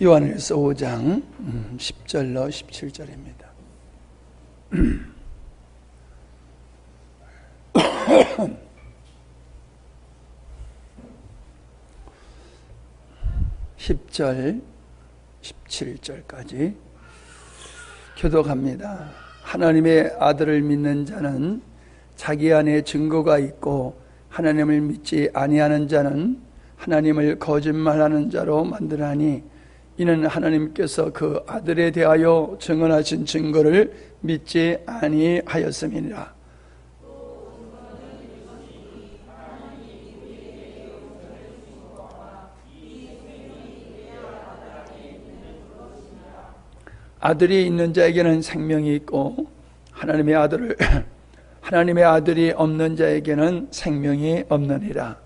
요한일서 5장 10절로 17절입니다. 10절, 17절까지 교독합니다. 하나님의 아들을 믿는 자는 자기 안에 증거가 있고 하나님을 믿지 아니하는 자는 하나님을 거짓말하는 자로 만드나니 이는 하나님께서 그 아들에 대하여 증언하신 증거를 믿지 아니하였음이니라. 아들이 있는 자에게는 생명이 있고 하나님의 아들이 없는 자에게는 생명이 없느니라.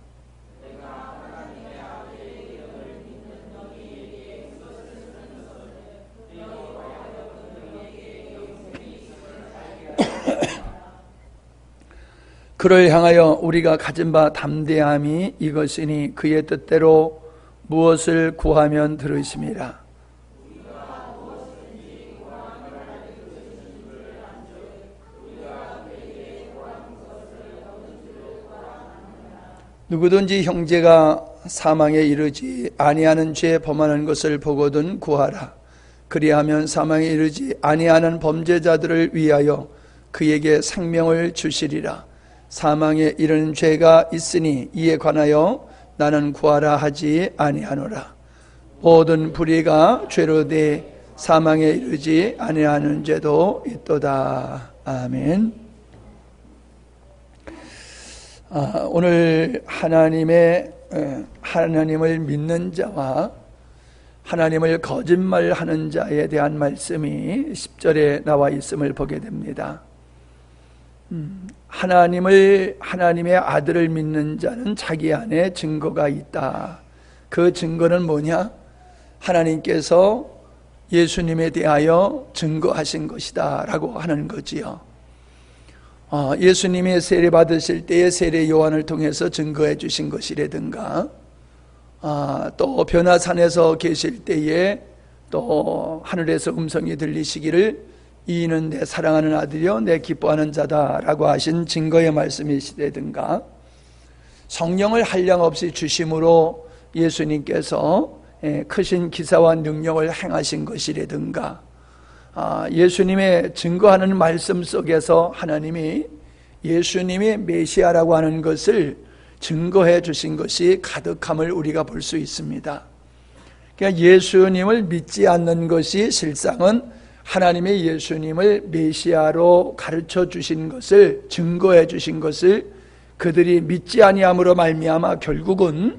그를 향하여 우리가 가진 바 담대함이 이것이니 그의 뜻대로 무엇을 구하면 들으심이라. 누구든지 형제가 사망에 이르지 아니하는 죄 범하는 것을 보거든 구하라. 그리하면 사망에 이르지 아니하는 범죄자들을 위하여 그에게 생명을 주시리라. 사망에 이르는 죄가 있으니 이에 관하여 나는 구하라 하지 아니하노라. 모든 불의가 죄로 돼 사망에 이르지 아니하는 죄도 있도다. 아멘. 오늘 하나님을 믿는 자와 하나님을 거짓말하는 자에 대한 말씀이 10절에 나와 있음을 보게 됩니다. 하나님의 아들을 믿는 자는 자기 안에 증거가 있다. 그 증거는 뭐냐? 하나님께서 예수님에 대하여 증거하신 것이다 라고 하는 거지요. 예수님이 세례 받으실 때에 세례 요한을 통해서 증거해 주신 것이라든가, 또 변화산에서 계실 때에 또 하늘에서 음성이 들리시기를 이는 내 사랑하는 아들이요 내 기뻐하는 자다 라고 하신 증거의 말씀이시라든가, 성령을 한량없이 주심으로 예수님께서 크신 기사와 능력을 행하신 것이라든가, 예수님의 증거하는 말씀 속에서 하나님이 예수님이 메시아라고 하는 것을 증거해 주신 것이 가득함을 우리가 볼 수 있습니다. 그러니까 예수님을 믿지 않는 것이 실상은 하나님의 예수님을 메시아로 가르쳐 주신 것을, 증거해 주신 것을 그들이 믿지 아니함으로 말미암아 결국은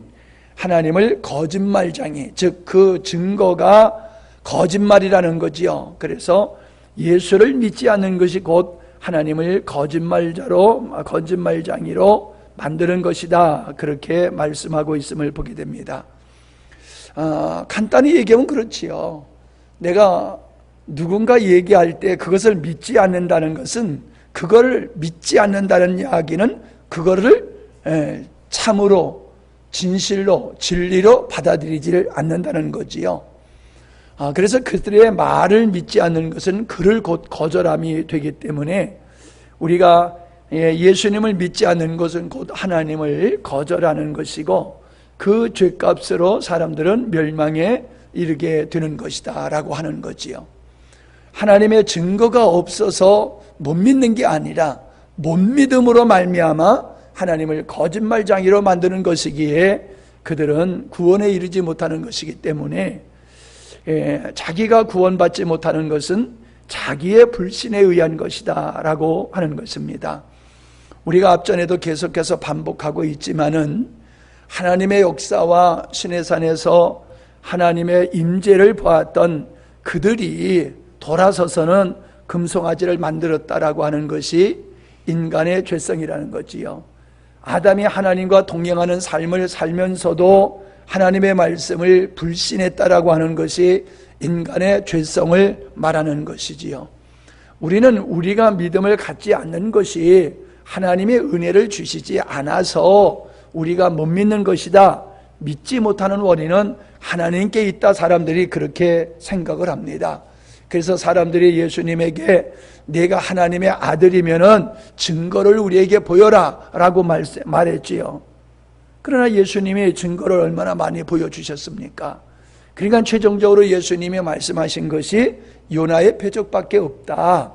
하나님을 거짓말장애, 즉 그 증거가 거짓말이라는 거지요. 그래서 예수를 믿지 않는 것이 곧 하나님을 거짓말장이로 만드는 것이다. 그렇게 말씀하고 있음을 보게 됩니다. 간단히 얘기하면 그렇지요. 내가 누군가 얘기할 때 그것을 믿지 않는다는 것은, 그거를 믿지 않는다는 이야기는 그거를 참으로, 진실로, 진리로 받아들이지를 않는다는 거지요. 그래서 그들의 말을 믿지 않는 것은 그를 곧 거절함이 되기 때문에 우리가 예수님을 믿지 않는 것은 곧 하나님을 거절하는 것이고 그 죄값으로 사람들은 멸망에 이르게 되는 것이다 라고 하는 거지요. 하나님의 증거가 없어서 못 믿는 게 아니라 못 믿음으로 말미암아 하나님을 거짓말장이로 만드는 것이기에 그들은 구원에 이르지 못하는 것이기 때문에 자기가 구원받지 못하는 것은 자기의 불신에 의한 것이다 라고 하는 것입니다. 우리가 앞전에도 계속해서 반복하고 있지만은 하나님의 역사와 시내산에서 하나님의 임재를 보았던 그들이 돌아서서는 금송아지를 만들었다라고 하는 것이 인간의 죄성이라는 거지요. 아담이 하나님과 동행하는 삶을 살면서도 하나님의 말씀을 불신했다라고 하는 것이 인간의 죄성을 말하는 것이지요. 우리는 우리가 믿음을 갖지 않는 것이 하나님의 은혜를 주시지 않아서 우리가 못 믿는 것이다. 믿지 못하는 원인은 하나님께 있다, 사람들이 그렇게 생각을 합니다. 그래서 사람들이 예수님에게 내가 하나님의 아들이면은 증거를 우리에게 보여라 라고 말했지요. 그러나 예수님이 증거를 얼마나 많이 보여주셨습니까? 그러니까 최종적으로 예수님이 말씀하신 것이 요나의 표적밖에 없다.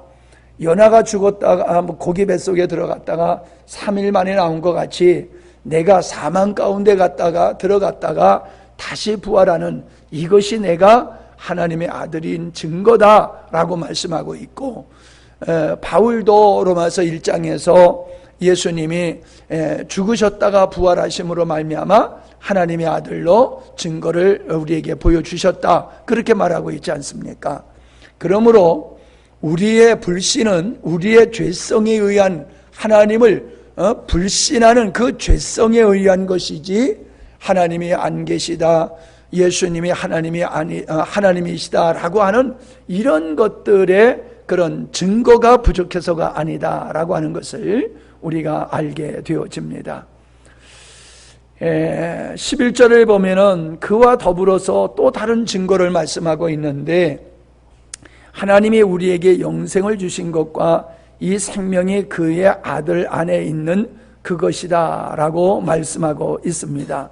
요나가 죽었다가 고기 뱃속에 들어갔다가 3일 만에 나온 것 같이 내가 사망 가운데 들어갔다가 다시 부활하는 이것이 내가 하나님의 아들인 증거다라고 말씀하고 있고, 바울도 로마서 1장에서 예수님이 죽으셨다가 부활하심으로 말미암아 하나님의 아들로 증거를 우리에게 보여주셨다, 그렇게 말하고 있지 않습니까? 그러므로 우리의 불신은 우리의 죄성에 의한 하나님을 불신하는 그 죄성에 의한 것이지, 하나님이 안 계시다, 예수님이 하나님이시다라고 하는 이런 것들의 그런 증거가 부족해서가 아니다라고 하는 것을 우리가 알게 되어집니다. 11절을 보면은 그와 더불어서 또 다른 증거를 말씀하고 있는데, 하나님이 우리에게 영생을 주신 것과 이 생명이 그의 아들 안에 있는 그것이다 라고 말씀하고 있습니다.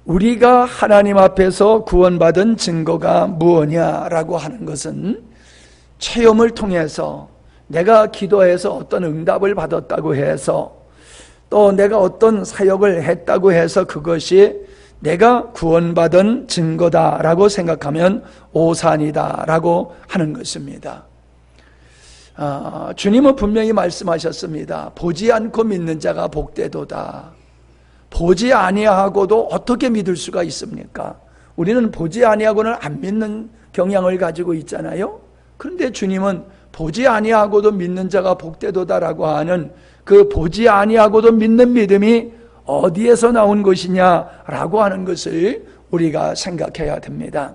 우리가 하나님 앞에서 구원받은 증거가 무엇이냐라고 하는 것은 체험을 통해서, 내가 기도해서 어떤 응답을 받았다고 해서, 또 내가 어떤 사역을 했다고 해서 그것이 내가 구원받은 증거다라고 생각하면 오산이다라고 하는 것입니다. 주님은 분명히 말씀하셨습니다. 보지 않고 믿는 자가 복되도다. 보지 아니하고도 어떻게 믿을 수가 있습니까? 우리는 보지 아니하고는 안 믿는 경향을 가지고 있잖아요. 그런데 주님은 보지 아니하고도 믿는 자가 복되도다라고 하는 그 보지 아니하고도 믿는 믿음이 어디에서 나온 것이냐라고 하는 것을 우리가 생각해야 됩니다.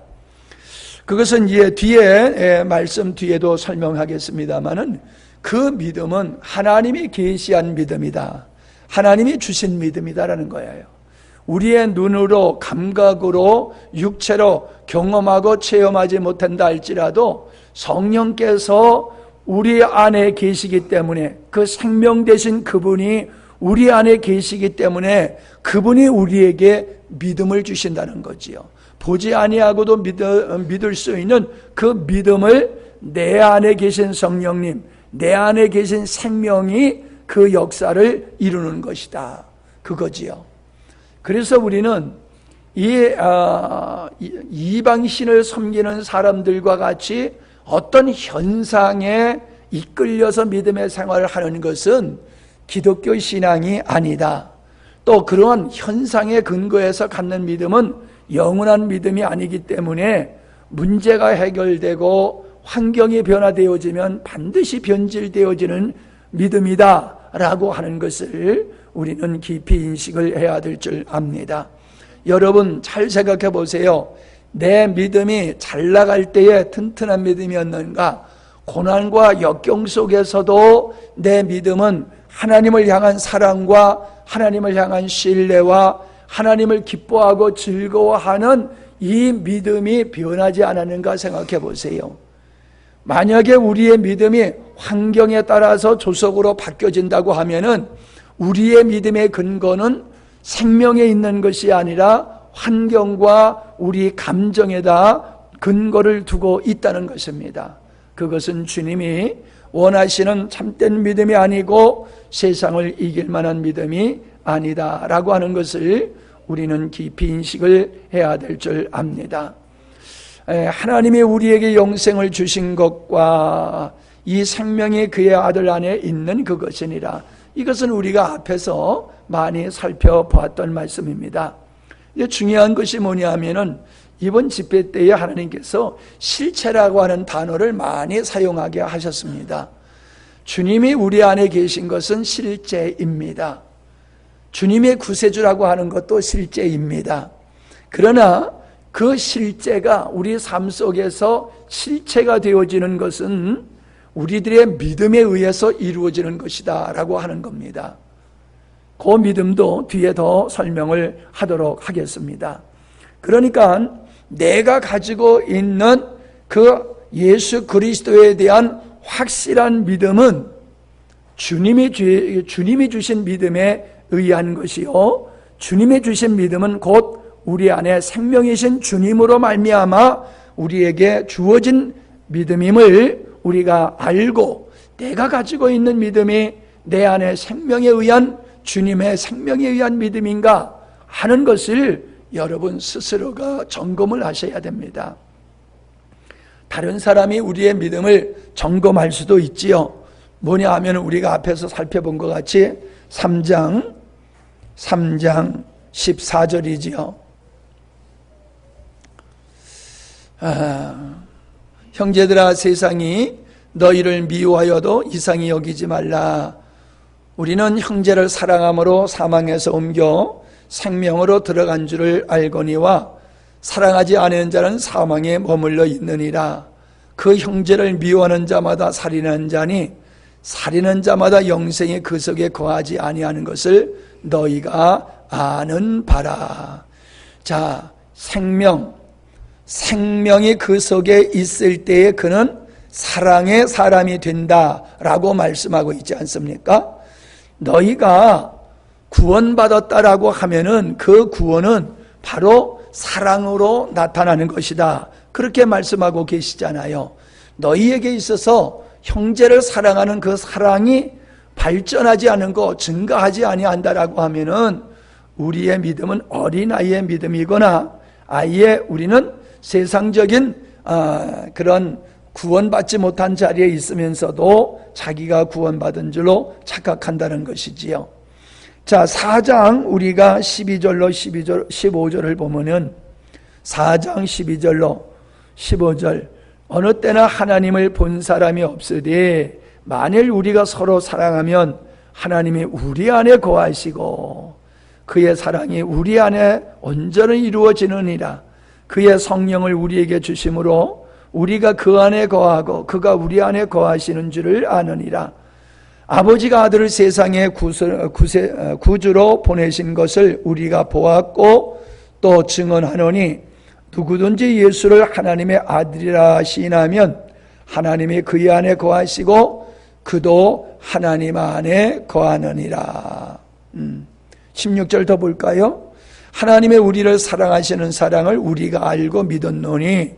그것은 뒤에 말씀 뒤에도 설명하겠습니다마는, 그 믿음은 하나님이 계시한 믿음이다, 하나님이 주신 믿음이다라는 거예요. 우리의 눈으로, 감각으로, 육체로 경험하고 체험하지 못한다 할지라도 성령께서 우리 안에 계시기 때문에, 그 생명 되신 그분이 우리 안에 계시기 때문에 그분이 우리에게 믿음을 주신다는 거지요. 보지 아니하고도 믿을 수 있는 그 믿음을 내 안에 계신 성령님, 내 안에 계신 생명이 그 역사를 이루는 것이다, 그거지요. 그래서 우리는 이방신을 섬기는 사람들과 같이 어떤 현상에 이끌려서 믿음의 생활을 하는 것은 기독교 신앙이 아니다. 또 그러한 현상에 근거해서 갖는 믿음은 영원한 믿음이 아니기 때문에 문제가 해결되고 환경이 변화되어지면 반드시 변질되어지는 믿음이다 라고 하는 것을 우리는 깊이 인식을 해야 될 줄 압니다. 여러분 잘 생각해 보세요. 내 믿음이 잘 나갈 때에 튼튼한 믿음이었는가? 고난과 역경 속에서도 내 믿음은 하나님을 향한 사랑과 하나님을 향한 신뢰와 하나님을 기뻐하고 즐거워하는 이 믿음이 변하지 않았는가 생각해 보세요. 만약에 우리의 믿음이 환경에 따라서 조석으로 바뀌어진다고 하면은 우리의 믿음의 근거는 생명에 있는 것이 아니라 환경과 우리 감정에다 근거를 두고 있다는 것입니다. 그것은 주님이 원하시는 참된 믿음이 아니고 세상을 이길 만한 믿음이 아니다라고 하는 것을 우리는 깊이 인식을 해야 될 줄 압니다. 하나님이 우리에게 영생을 주신 것과 이 생명이 그의 아들 안에 있는 그것이니라. 이것은 우리가 앞에서 많이 살펴보았던 말씀입니다. 이제 중요한 것이 뭐냐면은 이번 집회 때에 하나님께서 실체라고 하는 단어를 많이 사용하게 하셨습니다. 주님이 우리 안에 계신 것은 실제입니다. 주님의 구세주라고 하는 것도 실제입니다. 그러나 그 실제가 우리 삶 속에서 실체가 되어지는 것은 우리들의 믿음에 의해서 이루어지는 것이다 라고 하는 겁니다. 그 믿음도 뒤에 더 설명을 하도록 하겠습니다. 그러니까 내가 가지고 있는 그 예수 그리스도에 대한 확실한 믿음은 주님이 주신 믿음에 의한 것이요, 주님이 주신 믿음은 곧 우리 안에 생명이신 주님으로 말미암아 우리에게 주어진 믿음임을 우리가 알고, 내가 가지고 있는 믿음이 내 안에 생명에 의한, 주님의 생명에 의한 믿음인가 하는 것을 여러분 스스로가 점검을 하셔야 됩니다. 다른 사람이 우리의 믿음을 점검할 수도 있지요. 뭐냐 하면 우리가 앞에서 살펴본 것 같이 3장 14절이지요. 형제들아, 세상이 너희를 미워하여도 이상히 여기지 말라. 우리는 형제를 사랑함으로 사망에서 옮겨 생명으로 들어간 줄을 알거니와 사랑하지 않은 자는 사망에 머물러 있느니라. 그 형제를 미워하는 자마다 살인하는 자니 살인하는 자마다 영생이 그 속에 거하지 아니하는 것을 너희가 아는 바라. 자, 생명이 그 속에 있을 때에 그는 사랑의 사람이 된다라고 말씀하고 있지 않습니까? 너희가 구원받았다라고 하면은 그 구원은 바로 사랑으로 나타나는 것이다, 그렇게 말씀하고 계시잖아요. 너희에게 있어서 형제를 사랑하는 그 사랑이 발전하지 않은 것, 증가하지 아니한다라고 하면은 우리의 믿음은 어린아이의 믿음이거나 아예 우리는 세상적인 그런 구원받지 못한 자리에 있으면서도 자기가 구원받은 줄로 착각한다는 것이지요. 자, 4장 우리가 12절로 15절을 보면은 4장 12절로 15절, 어느 때나 하나님을 본 사람이 없으되 만일 우리가 서로 사랑하면 하나님이 우리 안에 거하시고 그의 사랑이 우리 안에 온전히 이루어지느니라. 그의 성령을 우리에게 주심으로 우리가 그 안에 거하고 그가 우리 안에 거하시는 줄을 아느니라. 아버지가 아들을 세상에 구주로 보내신 것을 우리가 보았고 또 증언하노니 누구든지 예수를 하나님의 아들이라 시인하면 하나님이 그의 안에 거하시고 그도 하나님 안에 거하느니라. 16절 더 볼까요? 하나님의 우리를 사랑하시는 사랑을 우리가 알고 믿었노니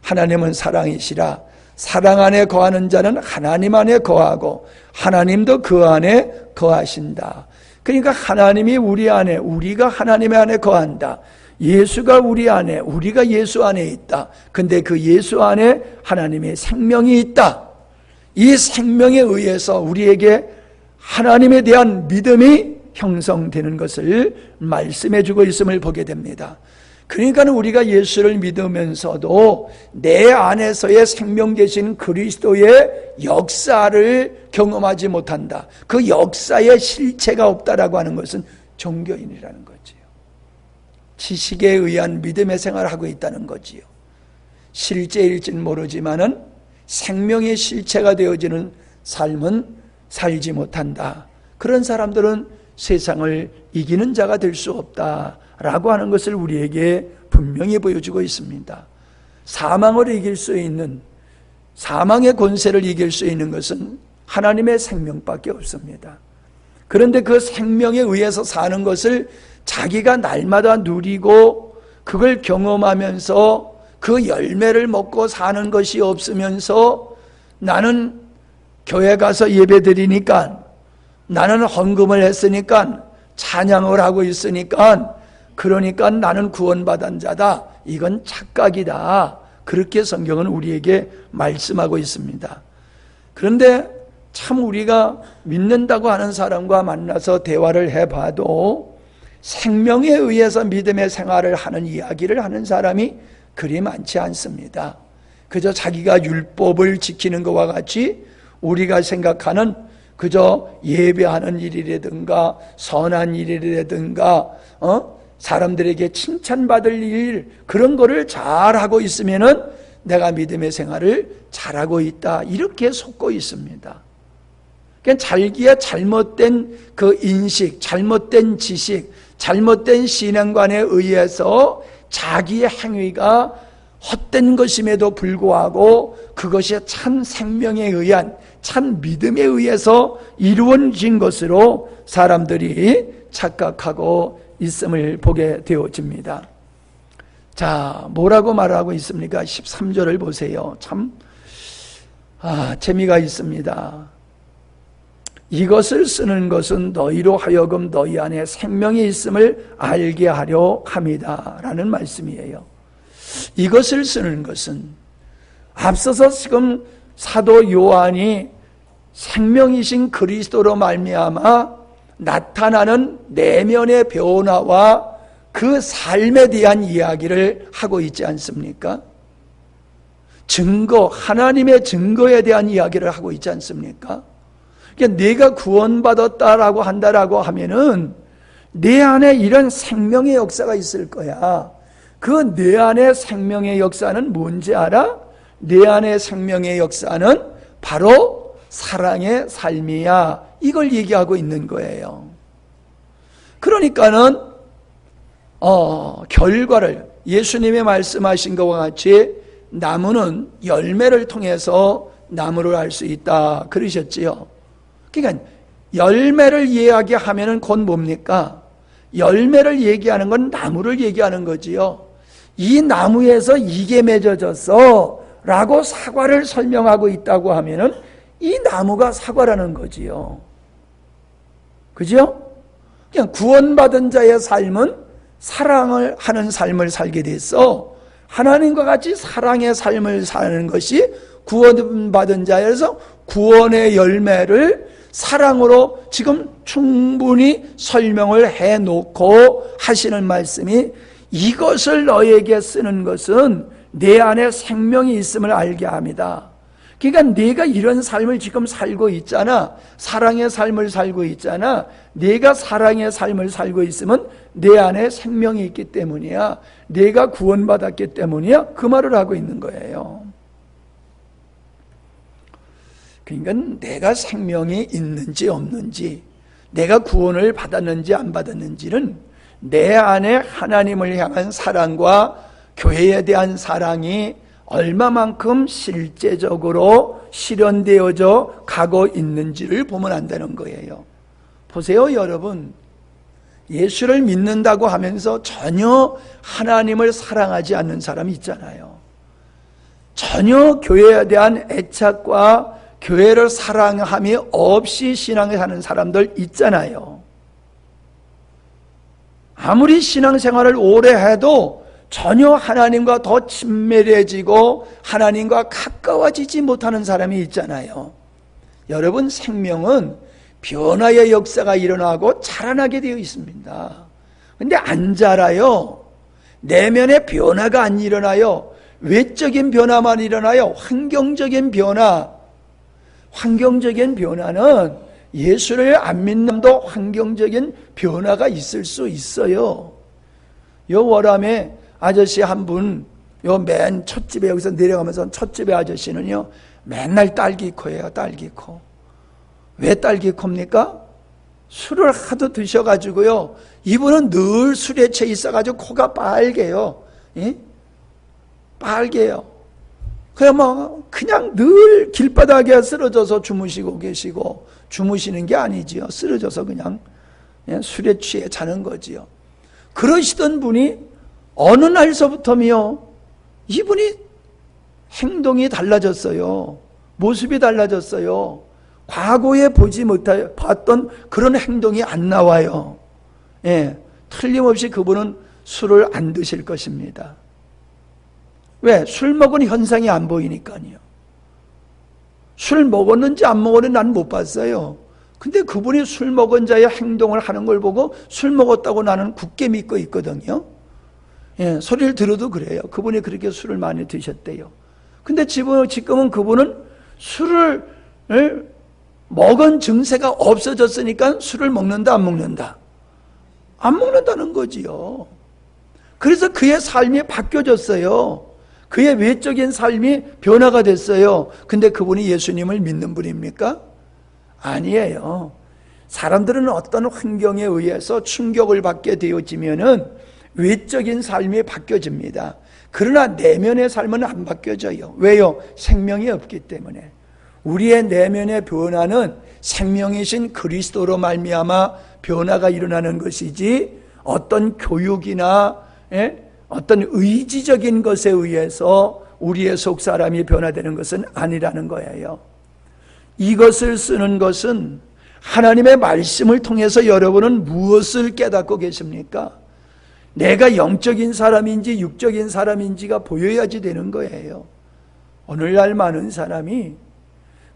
하나님은 사랑이시라. 사랑 안에 거하는 자는 하나님 안에 거하고 하나님도 그 안에 거하신다. 그러니까 하나님이 우리 안에, 우리가 하나님 안에 거한다. 예수가 우리 안에, 우리가 예수 안에 있다. 근데 그 예수 안에 하나님의 생명이 있다. 이 생명에 의해서 우리에게 하나님에 대한 믿음이 형성되는 것을 말씀해 주고 있음을 보게 됩니다. 그러니까 우리가 예수를 믿으면서도 내 안에서의 생명 되신 그리스도의 역사를 경험하지 못한다. 그 역사의 실체가 없다라고 하는 것은 종교인이라는 거지요. 지식에 의한 믿음의 생활을 하고 있다는 거지요. 실제일지는 모르지만은 생명의 실체가 되어지는 삶은 살지 못한다. 그런 사람들은 세상을 이기는 자가 될 수 없다라고 하는 것을 우리에게 분명히 보여주고 있습니다. 사망을 이길 수 있는, 사망의 권세를 이길 수 있는 것은 하나님의 생명밖에 없습니다. 그런데 그 생명에 의해서 사는 것을 자기가 날마다 누리고 그걸 경험하면서 그 열매를 먹고 사는 것이 없으면서 나는 교회 가서 예배 드리니까, 나는 헌금을 했으니까, 찬양을 하고 있으니까, 그러니까 나는 구원받은 자다. 이건 착각이다. 그렇게 성경은 우리에게 말씀하고 있습니다. 그런데 참 우리가 믿는다고 하는 사람과 만나서 대화를 해봐도 생명에 의해서 믿음의 생활을 하는 이야기를 하는 사람이 그리 많지 않습니다. 그저 자기가 율법을 지키는 것과 같이 우리가 생각하는 그저 예배하는 일이라든가 선한 일이라든가 사람들에게 칭찬받을 일, 그런 거를 잘하고 있으면은 내가 믿음의 생활을 잘하고 있다, 이렇게 속고 있습니다. 그러니까 자기의 잘못된 그 인식, 잘못된 지식, 잘못된 신앙관에 의해서 자기의 행위가 헛된 것임에도 불구하고 그것이 참 생명에 의한, 참 믿음에 의해서 이루어진 것으로 사람들이 착각하고 있음을 보게 되어집니다. 자, 뭐라고 말하고 있습니까? 13절을 보세요. 참 재미가 있습니다. 이것을 쓰는 것은 너희로 하여금 너희 안에 생명이 있음을 알게 하려 함이다 라는 말씀이에요. 이것을 쓰는 것은 앞서서 지금 사도 요한이 생명이신 그리스도로 말미암아 나타나는 내면의 변화와 그 삶에 대한 이야기를 하고 있지 않습니까? 증거, 하나님의 증거에 대한 이야기를 하고 있지 않습니까? 그러니까 내가 구원받았다라고 한다라고 하면은 내 안에 이런 생명의 역사가 있을 거야. 그 내 안에 생명의 역사는 뭔지 알아? 내 안에 생명의 역사는 바로 사랑의 삶이야. 이걸 얘기하고 있는 거예요. 그러니까는 결과를 예수님이 말씀하신 것과 같이 나무는 열매를 통해서 나무를 알 수 있다 그러셨지요. 그러니까 열매를 이야기하면은 곧 뭡니까? 열매를 얘기하는 건 나무를 얘기하는 거지요. 이 나무에서 이게 맺어졌어 라고 사과를 설명하고 있다고 하면은 이 나무가 사과라는 거지요. 그죠? 그냥 구원받은 자의 삶은 사랑을 하는 삶을 살게 됐어. 하나님과 같이 사랑의 삶을 사는 것이 구원받은 자여서 구원의 열매를 사랑으로 지금 충분히 설명을 해놓고 하시는 말씀이 이것을 너에게 쓰는 것은 내 안에 생명이 있음을 알게 합니다. 그러니까 내가 이런 삶을 지금 살고 있잖아. 사랑의 삶을 살고 있잖아. 내가 사랑의 삶을 살고 있으면 내 안에 생명이 있기 때문이야. 내가 구원받았기 때문이야. 그 말을 하고 있는 거예요. 그러니까 내가 생명이 있는지 없는지, 내가 구원을 받았는지 안 받았는지는 내 안에 하나님을 향한 사랑과 교회에 대한 사랑이 얼마만큼 실제적으로 실현되어져 가고 있는지를 보면 안다는 거예요. 보세요, 여러분. 예수를 믿는다고 하면서 전혀 하나님을 사랑하지 않는 사람이 있잖아요. 전혀 교회에 대한 애착과 교회를 사랑함이 없이 신앙을 하는 사람들 있잖아요. 아무리 신앙생활을 오래 해도 전혀 하나님과 더 친밀해지고 하나님과 가까워지지 못하는 사람이 있잖아요. 여러분, 생명은 변화의 역사가 일어나고 자라나게 되어 있습니다. 근데 안 자라요. 내면의 변화가 안 일어나요. 외적인 변화만 일어나요. 환경적인 변화는 예수를 안 믿는도 환경적인 변화가 있을 수 있어요. 요 월암에 아저씨 한 분, 요 맨 첫집에 여기서 내려가면서 첫집에 아저씨는요, 맨날 딸기코예요, 딸기코. 왜 딸기코입니까? 술을 하도 드셔가지고요, 이분은 늘 술에 취해 있어가지고 코가 빨개요. 예? 빨개요. 그냥 늘 길바닥에 쓰러져서 주무시고 계시고, 주무시는 게 아니지요. 쓰러져서 그냥 술에 취해 자는 거지요. 그러시던 분이 어느 날서부터요, 이분이 행동이 달라졌어요. 모습이 달라졌어요. 과거에 봤던 그런 행동이 안 나와요. 예, 틀림없이 그분은 술을 안 드실 것입니다. 왜? 술 먹은 현상이 안 보이니까요. 술 먹었는지 안 먹었는지 난 못 봤어요. 근데 그분이 술 먹은 자의 행동을 하는 걸 보고 술 먹었다고 나는 굳게 믿고 있거든요. 예, 소리를 들어도 그래요. 그분이 그렇게 술을 많이 드셨대요. 근데 지금은 그분은 술을 먹은 증세가 없어졌으니까 술을 먹는다, 안 먹는다? 안 먹는다는 거지요. 그래서 그의 삶이 바뀌어졌어요. 그의 외적인 삶이 변화가 됐어요. 근데 그분이 예수님을 믿는 분입니까? 아니에요. 사람들은 어떤 환경에 의해서 충격을 받게 되어지면은 외적인 삶이 바뀌어집니다. 그러나 내면의 삶은 안 바뀌어져요. 왜요? 생명이 없기 때문에. 우리의 내면의 변화는 생명이신 그리스도로 말미암아 변화가 일어나는 것이지 어떤 교육이나 어떤 의지적인 것에 의해서 우리의 속사람이 변화되는 것은 아니라는 거예요. 이것을 쓰는 것은 하나님의 말씀을 통해서 여러분은 무엇을 깨닫고 계십니까? 내가 영적인 사람인지 육적인 사람인지가 보여야지 되는 거예요. 오늘날 많은 사람이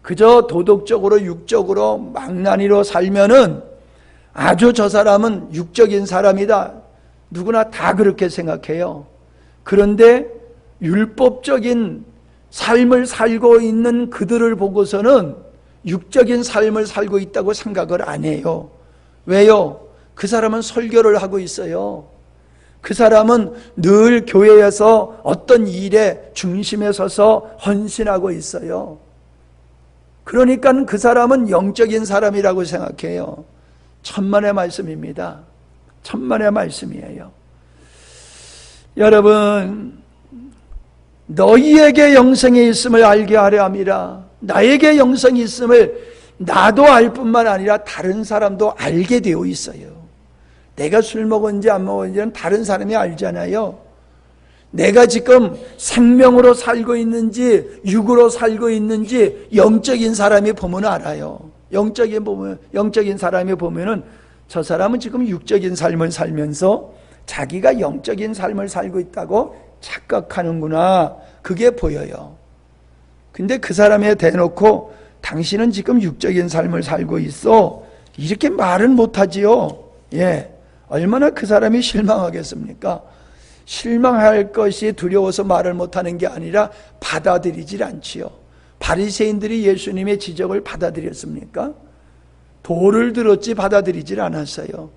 그저 도덕적으로 육적으로 망나니로 살면은 아주 저 사람은 육적인 사람이다. 누구나 다 그렇게 생각해요. 그런데 율법적인 삶을 살고 있는 그들을 보고서는 육적인 삶을 살고 있다고 생각을 안 해요. 왜요? 그 사람은 설교를 하고 있어요. 그 사람은 늘 교회에서 어떤 일에 중심에 서서 헌신하고 있어요. 그러니까 그 사람은 영적인 사람이라고 생각해요. 천만의 말씀입니다. 천만의 말씀이에요. 여러분, 너희에게 영생이 있음을 알게 하려 함이라. 나에게 영생이 있음을 나도 알 뿐만 아니라 다른 사람도 알게 되어 있어요. 내가 술 먹었는지 안 먹었는지는 다른 사람이 알잖아요. 내가 지금 생명으로 살고 있는지 육으로 살고 있는지 영적인 사람이 보면 알아요. 영적인 사람이 보면은 저 사람은 지금 육적인 삶을 살면서 자기가 영적인 삶을 살고 있다고 착각하는구나. 그게 보여요. 근데 그 사람에 대놓고 당신은 지금 육적인 삶을 살고 있어. 이렇게 말은 못하지요. 예. 얼마나 그 사람이 실망하겠습니까? 실망할 것이 두려워서 말을 못하는 게 아니라 받아들이질 않지요. 바리새인들이 예수님의 지적을 받아들였습니까? 돌을 들었지 받아들이질 않았어요.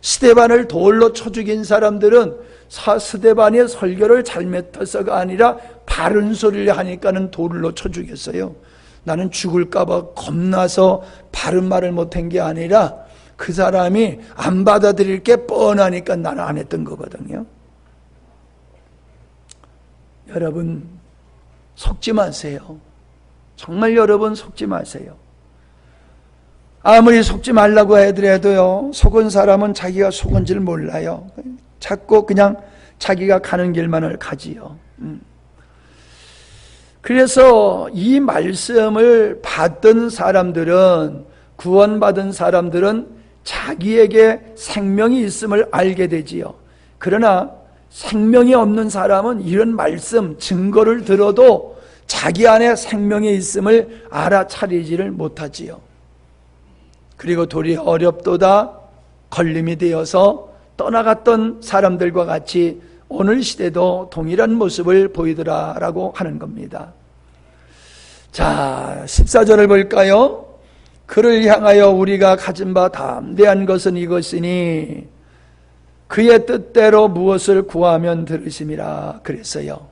스데반을 돌로 쳐 죽인 사람들은 스데반의 설교를 잘못해서가 아니라 바른 소리를 하니까는 돌로 쳐 죽였어요. 나는 죽을까 봐 겁나서 바른 말을 못한 게 아니라 그 사람이 안 받아들일 게 뻔하니까 나는 안 했던 거거든요. 여러분, 속지 마세요. 정말 여러분 속지 마세요. 아무리 속지 말라고 해더라도요, 속은 사람은 자기가 속은 줄 몰라요. 자꾸 그냥 자기가 가는 길만을 가지요. 그래서 이 말씀을 받은 사람들은, 구원받은 사람들은 자기에게 생명이 있음을 알게 되지요. 그러나 생명이 없는 사람은 이런 말씀, 증거를 들어도 자기 안에 생명이 있음을 알아차리지를 못하지요. 그리고 도리어 어렵도다 걸림이 되어서 떠나갔던 사람들과 같이 오늘 시대도 동일한 모습을 보이더라라고 하는 겁니다. 자, 14절을 볼까요? 그를 향하여 우리가 가진 바 담대한 것은 이것이니 그의 뜻대로 무엇을 구하면 들으심이라 그랬어요.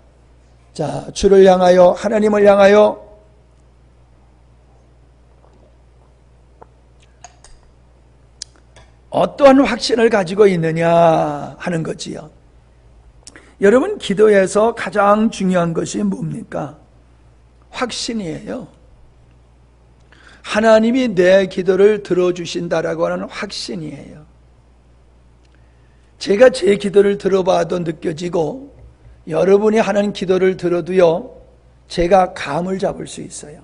자, 주를 향하여, 하나님을 향하여 어떠한 확신을 가지고 있느냐 하는 거지요. 여러분, 기도에서 가장 중요한 것이 뭡니까? 확신이에요. 하나님이 내 기도를 들어주신다라고 하는 확신이에요. 제가 제 기도를 들어봐도 느껴지고 여러분이 하는 기도를 들어도요, 제가 감을 잡을 수 있어요.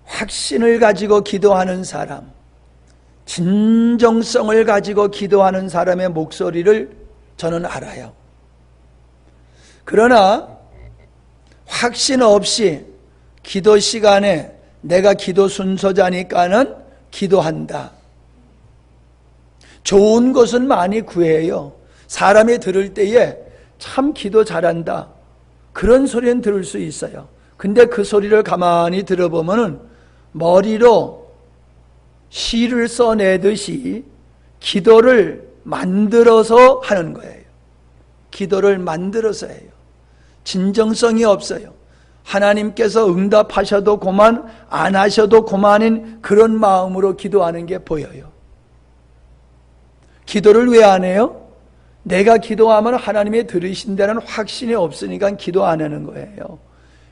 확신을 가지고 기도하는 사람, 진정성을 가지고 기도하는 사람의 목소리를 저는 알아요. 그러나 확신 없이 기도 시간에 내가 기도 순서자니까는 기도한다. 좋은 것은 많이 구해요. 사람이 들을 때에 참 기도 잘한다, 그런 소리는 들을 수 있어요. 근데 그 소리를 가만히 들어보면은 머리로 시를 써내듯이 기도를 만들어서 하는 거예요. 기도를 만들어서 해요. 진정성이 없어요. 하나님께서 응답하셔도 그만, 안 하셔도 그만인 그런 마음으로 기도하는 게 보여요. 기도를 왜 안 해요? 내가 기도하면 하나님이 들으신다는 확신이 없으니까 기도 안 하는 거예요.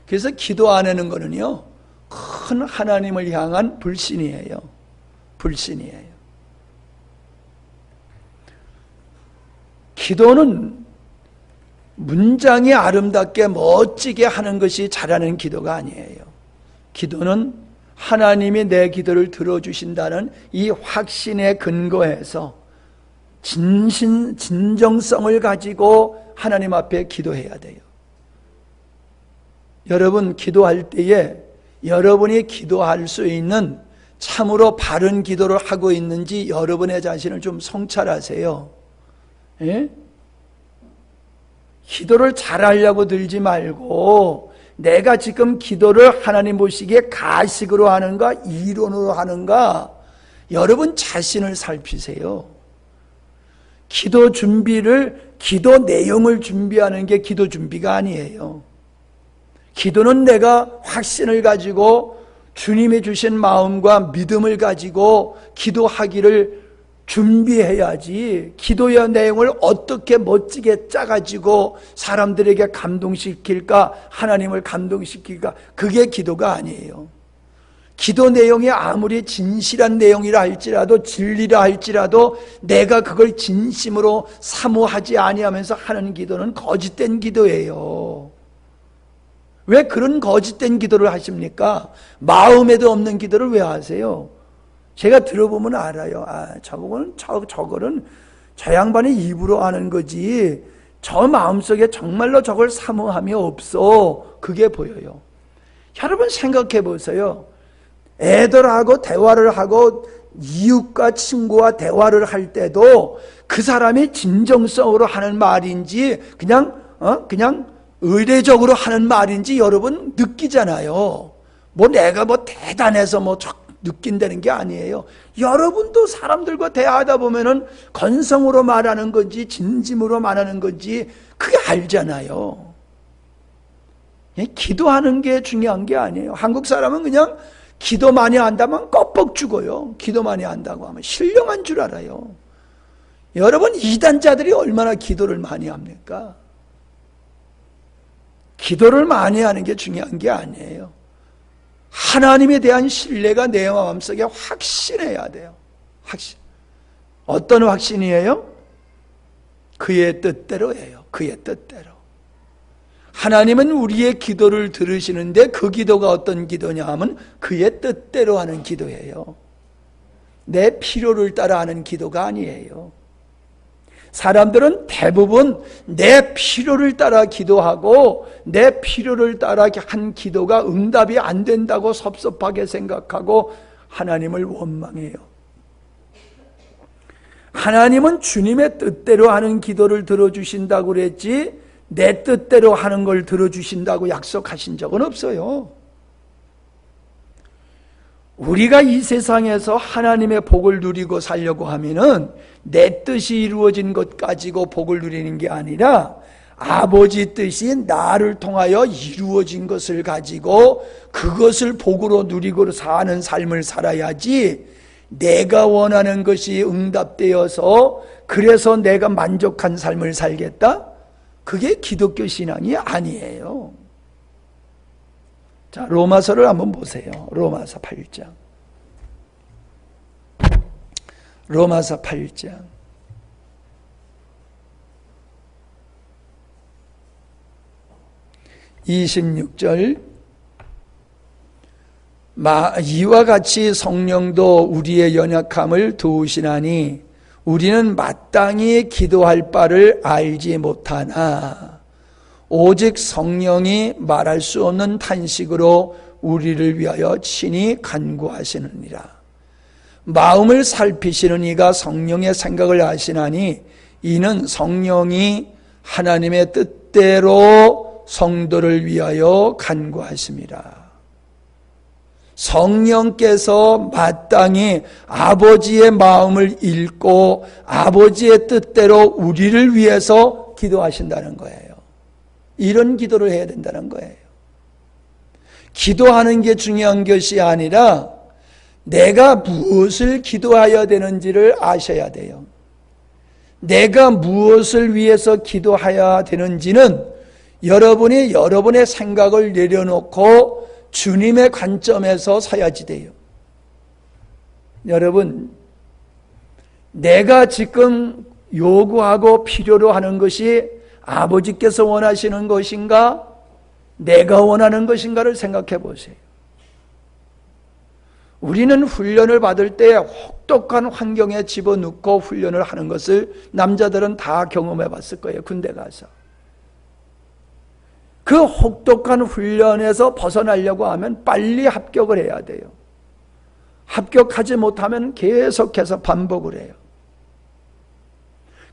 그래서 기도 안 하는 거는요, 큰 하나님을 향한 불신이에요. 불신이에요. 기도는 문장이 아름답게 멋지게 하는 것이 잘하는 기도가 아니에요. 기도는 하나님이 내 기도를 들어주신다는 이 확신에 근거해서 진정성을 가지고 하나님 앞에 기도해야 돼요. 여러분 기도할 때에 여러분이 기도할 수 있는 참으로 바른 기도를 하고 있는지 여러분의 자신을 좀 성찰하세요. 예? 기도를 잘하려고 들지 말고 내가 지금 기도를 하나님 보시기에 가식으로 하는가 이론으로 하는가 여러분 자신을 살피세요. 기도 준비를 기도 내용을 준비하는 게 기도 준비가 아니에요. 기도는 내가 확신을 가지고 주님이 주신 마음과 믿음을 가지고 기도하기를 준비해야지 기도의 내용을 어떻게 멋지게 짜가지고 사람들에게 감동시킬까 하나님을 감동시킬까 그게 기도가 아니에요. 기도 내용이 아무리 진실한 내용이라 할지라도 진리라 할지라도 내가 그걸 진심으로 사모하지 아니하면서 하는 기도는 거짓된 기도예요. 왜 그런 거짓된 기도를 하십니까? 마음에도 없는 기도를 왜 하세요? 제가 들어보면 알아요. 저거는 저 양반이 입으로 하는 거지 저 마음속에 정말로 저걸 사모함이 없어. 그게 보여요. 여러분 생각해 보세요. 애들하고 대화를 하고 이웃과 친구와 대화를 할 때도 그 사람이 진정성으로 하는 말인지 그냥 의례적으로 하는 말인지 여러분 느끼잖아요. 내가 대단해서 느낀다는 게 아니에요. 여러분도 사람들과 대화하다 보면은 건성으로 말하는 건지 진심으로 말하는 건지 그게 알잖아요. 기도하는 게 중요한 게 아니에요. 한국 사람은 그냥 기도 많이 한다면 껍벅 죽어요. 기도 많이 한다고 하면 신령한 줄 알아요. 여러분 이단자들이 얼마나 기도를 많이 합니까? 기도를 많이 하는 게 중요한 게 아니에요. 하나님에 대한 신뢰가 내 마음속에 확신해야 돼요. 확신. 어떤 확신이에요? 그의 뜻대로예요. 그의 뜻대로. 하나님은 우리의 기도를 들으시는데 그 기도가 어떤 기도냐 하면 그의 뜻대로 하는 기도예요. 내 필요를 따라 하는 기도가 아니에요. 사람들은 대부분 내 필요를 따라 기도하고 내 필요를 따라 한 기도가 응답이 안 된다고 섭섭하게 생각하고 하나님을 원망해요. 하나님은 주님의 뜻대로 하는 기도를 들어주신다고 그랬지 내 뜻대로 하는 걸 들어주신다고 약속하신 적은 없어요. 우리가 이 세상에서 하나님의 복을 누리고 살려고 하면은 내 뜻이 이루어진 것 가지고 복을 누리는 게 아니라 아버지 뜻이 나를 통하여 이루어진 것을 가지고 그것을 복으로 누리고 사는 삶을 살아야지 내가 원하는 것이 응답되어서 그래서 내가 만족한 삶을 살겠다? 그게 기독교 신앙이 아니에요. 자, 로마서를 한번 보세요. 로마서 8장. 로마서 8장. 26절. 이와 같이 성령도 우리의 연약함을 도우시나니 우리는 마땅히 기도할 바를 알지 못하나 오직 성령이 말할 수 없는 탄식으로 우리를 위하여 친히 간구하시느니라. 마음을 살피시는 이가 성령의 생각을 아시나니 이는 성령이 하나님의 뜻대로 성도를 위하여 간구하십니다. 성령께서 마땅히 아버지의 마음을 읽고 아버지의 뜻대로 우리를 위해서 기도하신다는 거예요. 이런 기도를 해야 된다는 거예요. 기도하는 게 중요한 것이 아니라 내가 무엇을 기도해야 되는지를 아셔야 돼요. 내가 무엇을 위해서 기도해야 되는지는 여러분이 여러분의 생각을 내려놓고 주님의 관점에서 사야지 돼요. 여러분, 내가 지금 요구하고 필요로 하는 것이 아버지께서 원하시는 것인가? 내가 원하는 것인가를 생각해 보세요. 우리는 훈련을 받을 때 혹독한 환경에 집어넣고 훈련을 하는 것을 남자들은 다 경험해 봤을 거예요. 군대 가서. 그 혹독한 훈련에서 벗어나려고 하면 빨리 합격을 해야 돼요. 합격하지 못하면 계속해서 반복을 해요.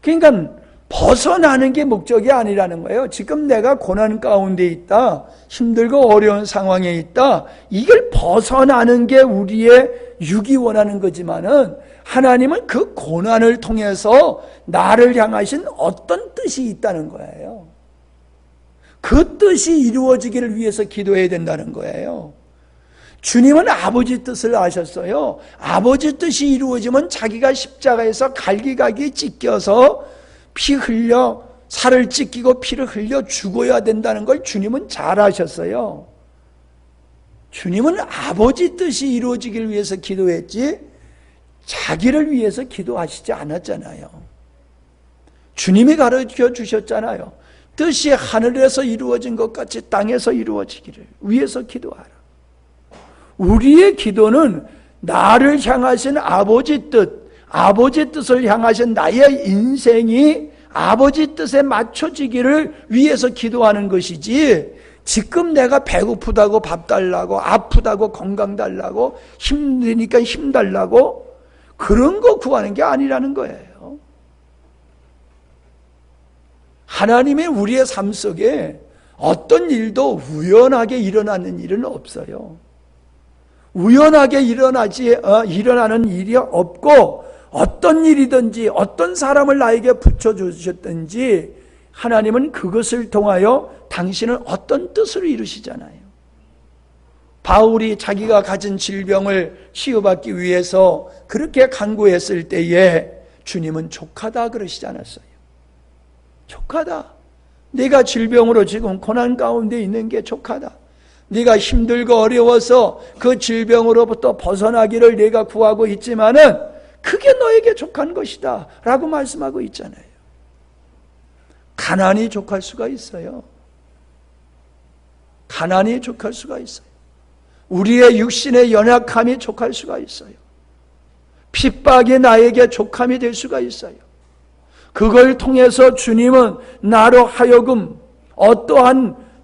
그러니까 벗어나는 게 목적이 아니라는 거예요. 지금 내가 고난 가운데 있다, 힘들고 어려운 상황에 있다, 이걸 벗어나는 게 우리의 육이 원하는 거지만은 하나님은 그 고난을 통해서 나를 향하신 어떤 뜻이 있다는 거예요. 그 뜻이 이루어지기를 위해서 기도해야 된다는 거예요. 주님은 아버지 뜻을 아셨어요. 아버지 뜻이 이루어지면 자기가 십자가에서 갈기갈기 찢겨서 피 흘려, 살을 찢기고 피를 흘려 죽어야 된다는 걸 주님은 잘 아셨어요. 주님은 아버지 뜻이 이루어지기를 위해서 기도했지 자기를 위해서 기도하시지 않았잖아요. 주님이 가르쳐 주셨잖아요. 뜻이 하늘에서 이루어진 것 같이 땅에서 이루어지기를 위해서 기도하라. 우리의 기도는 나를 향하신 아버지 뜻을 향하신 나의 인생이 아버지 뜻에 맞춰지기를 위해서 기도하는 것이지, 지금 내가 배고프다고 밥 달라고, 아프다고 건강 달라고, 힘드니까 힘 달라고, 그런 거 구하는 게 아니라는 거예요. 하나님의 우리의 삶 속에 어떤 일도 우연하게 일어나는 일은 없어요. 우연하게 일어나는 일이 없고, 어떤 일이든지 어떤 사람을 나에게 붙여주셨든지 하나님은 그것을 통하여 당신은 어떤 뜻을 이루시잖아요. 바울이 자기가 가진 질병을 치유받기 위해서 그렇게 간구했을 때에 주님은 족하다 그러시지 않았어요. 족하다. 네가 질병으로 지금 고난 가운데 있는 게 족하다. 네가 힘들고 어려워서 그 질병으로부터 벗어나기를 네가 구하고 있지만은 그게 너에게 족한 것이다 라고 말씀하고 있잖아요. 가난이 족할 수가 있어요. 가난이 족할 수가 있어요. 우리의 육신의 연약함이 족할 수가 있어요. 핍박이 나에게 족함이 될 수가 있어요. 그걸 통해서 주님은 나로 하여금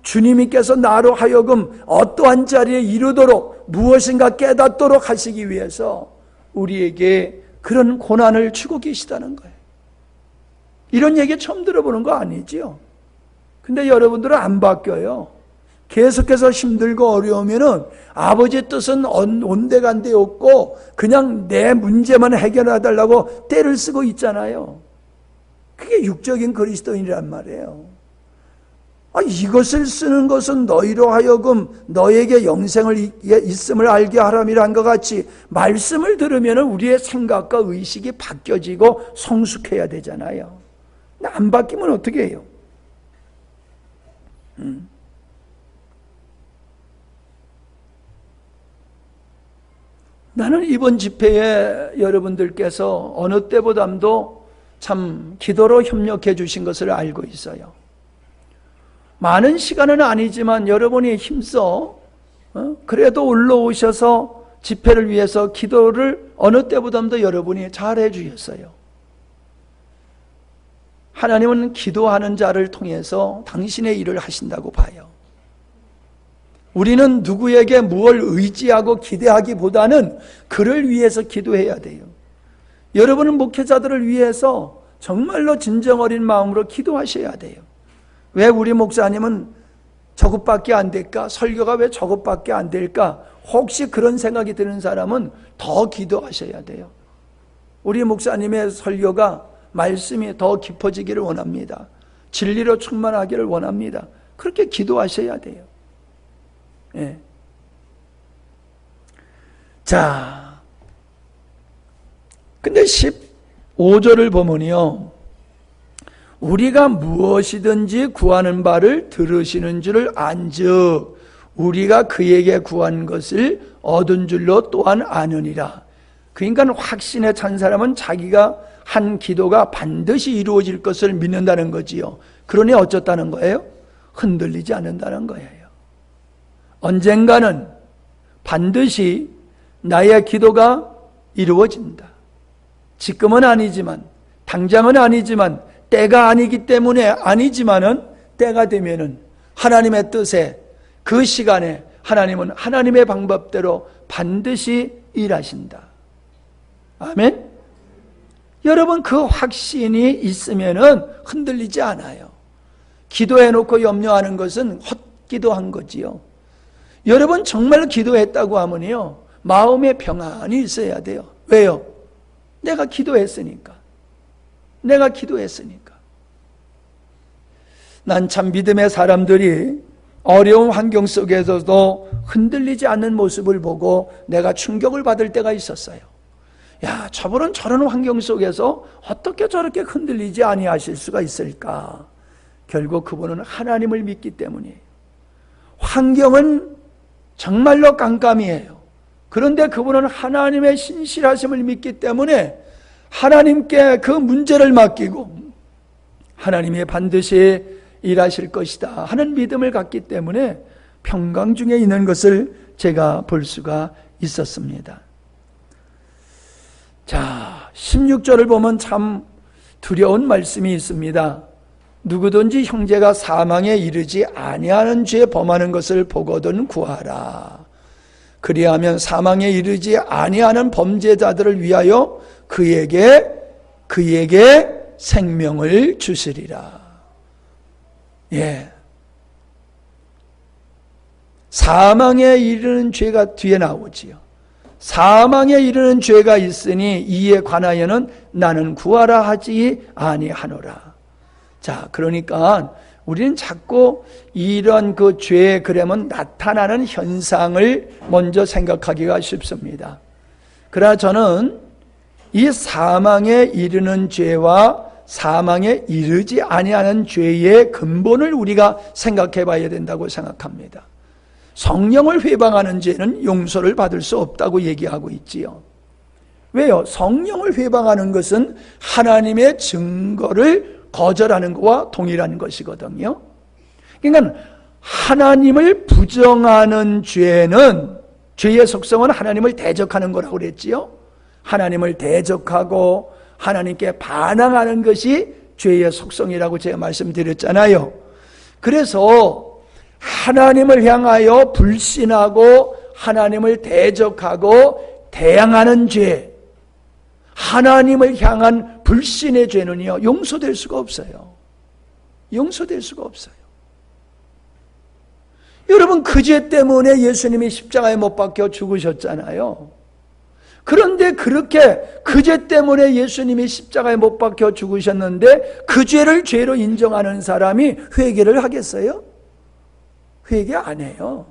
주님께서 나로 하여금 어떠한 자리에 이르도록 무엇인가 깨닫도록 하시기 위해서 우리에게 그런 고난을 주고 계시다는 거예요. 이런 얘기 처음 들어보는 거 아니지요? 근데 여러분들은 안 바뀌어요. 계속해서 힘들고 어려우면은 아버지 뜻은 온데간데 없고 그냥 내 문제만 해결해달라고 떼를 쓰고 있잖아요. 그게 육적인 그리스도인이란 말이에요. 이것을 쓰는 것은 너희로 하여금 너에게 영생을 있음을 알게 하람이란 것 같이 말씀을 들으면 우리의 생각과 의식이 바뀌어지고 성숙해야 되잖아요. 근데 안 바뀌면 어떻게 해요? 나는 이번 집회에 여러분들께서 어느 때보다도 참 기도로 협력해 주신 것을 알고 있어요. 많은 시간은 아니지만 여러분이 힘써 그래도 올라오셔서 집회를 위해서 기도를 어느 때보다도 여러분이 잘해 주셨어요. 하나님은 기도하는 자를 통해서 당신의 일을 하신다고 봐요. 우리는 누구에게 무엇을 의지하고 기대하기보다는 그를 위해서 기도해야 돼요. 여러분은 목회자들을 위해서 정말로 진정 어린 마음으로 기도하셔야 돼요. 왜 우리 목사님은 저것밖에 안 될까? 설교가 왜 저것밖에 안 될까? 혹시 그런 생각이 드는 사람은 더 기도하셔야 돼요. 우리 목사님의 설교가 말씀이 더 깊어지기를 원합니다. 진리로 충만하기를 원합니다. 그렇게 기도하셔야 돼요. 예. 자, 근데 15절을 보면요, 우리가 무엇이든지 구하는 바를 들으시는 줄을 안즉 우리가 그에게 구한 것을 얻은 줄로 또한 아느니라. 그러니까 확신에 찬 사람은 자기가 한 기도가 반드시 이루어질 것을 믿는다는 거지요. 그러니 어쩌다는 거예요? 흔들리지 않는다는 거예요. 언젠가는 반드시 나의 기도가 이루어진다. 지금은 아니지만, 당장은 아니지만, 때가 아니기 때문에 아니지만은 때가 되면은 하나님의 뜻에 그 시간에 하나님은 하나님의 방법대로 반드시 일하신다. 아멘? 여러분, 그 확신이 있으면은 흔들리지 않아요. 기도해놓고 염려하는 것은 헛기도한 거지요. 여러분, 정말 기도했다고 하면요, 마음의 평안이 있어야 돼요. 왜요? 내가 기도했으니까. 내가 기도했으니까. 난 참 믿음의 사람들이 어려운 환경 속에서도 흔들리지 않는 모습을 보고 내가 충격을 받을 때가 있었어요. 야, 저분은 저런 환경 속에서 어떻게 저렇게 흔들리지 아니하실 수가 있을까? 결국 그분은 하나님을 믿기 때문이에요. 환경은 정말로 깜깜이에요. 그런데 그분은 하나님의 신실하심을 믿기 때문에 하나님께 그 문제를 맡기고 하나님이 반드시 일하실 것이다 하는 믿음을 갖기 때문에 평강 중에 있는 것을 제가 볼 수가 있었습니다. 자, 16절을 보면 참 두려운 말씀이 있습니다. 누구든지 형제가 사망에 이르지 아니하는 죄 범하는 것을 보거든 구하라. 그리하면 사망에 이르지 아니하는 범죄자들을 위하여 그에게 생명을 주시리라. 예. 사망에 이르는 죄가 뒤에 나오지요. 사망에 이르는 죄가 있으니 이에 관하여는 나는 구하라 하지 아니하노라. 자, 그러니까 우리는 자꾸 이런 그 죄의 그러면 나타나는 현상을 먼저 생각하기가 쉽습니다. 그러나 저는 이 사망에 이르는 죄와 사망에 이르지 아니하는 죄의 근본을 우리가 생각해 봐야 된다고 생각합니다. 성령을 회방하는 죄는 용서를 받을 수 없다고 얘기하고 있지요. 왜요? 성령을 회방하는 것은 하나님의 증거를 거절하는 것과 동일한 것이거든요. 그러니까 하나님을 부정하는 죄는, 죄의 속성은 하나님을 대적하는 거라고 그랬지요. 하나님을 대적하고 하나님께 반항하는 것이 죄의 속성이라고 제가 말씀드렸잖아요. 그래서 하나님을 향하여 불신하고 하나님을 대적하고 대항하는 죄, 하나님을 향한 불신의 죄는요, 용서될 수가 없어요. 용서될 수가 없어요. 여러분, 그 죄 때문에 예수님이 십자가에 못 박혀 죽으셨잖아요. 그런데 그렇게 그 죄 때문에 예수님이 십자가에 못 박혀 죽으셨는데 그 죄를 죄로 인정하는 사람이 회개를 하겠어요? 회개 안 해요.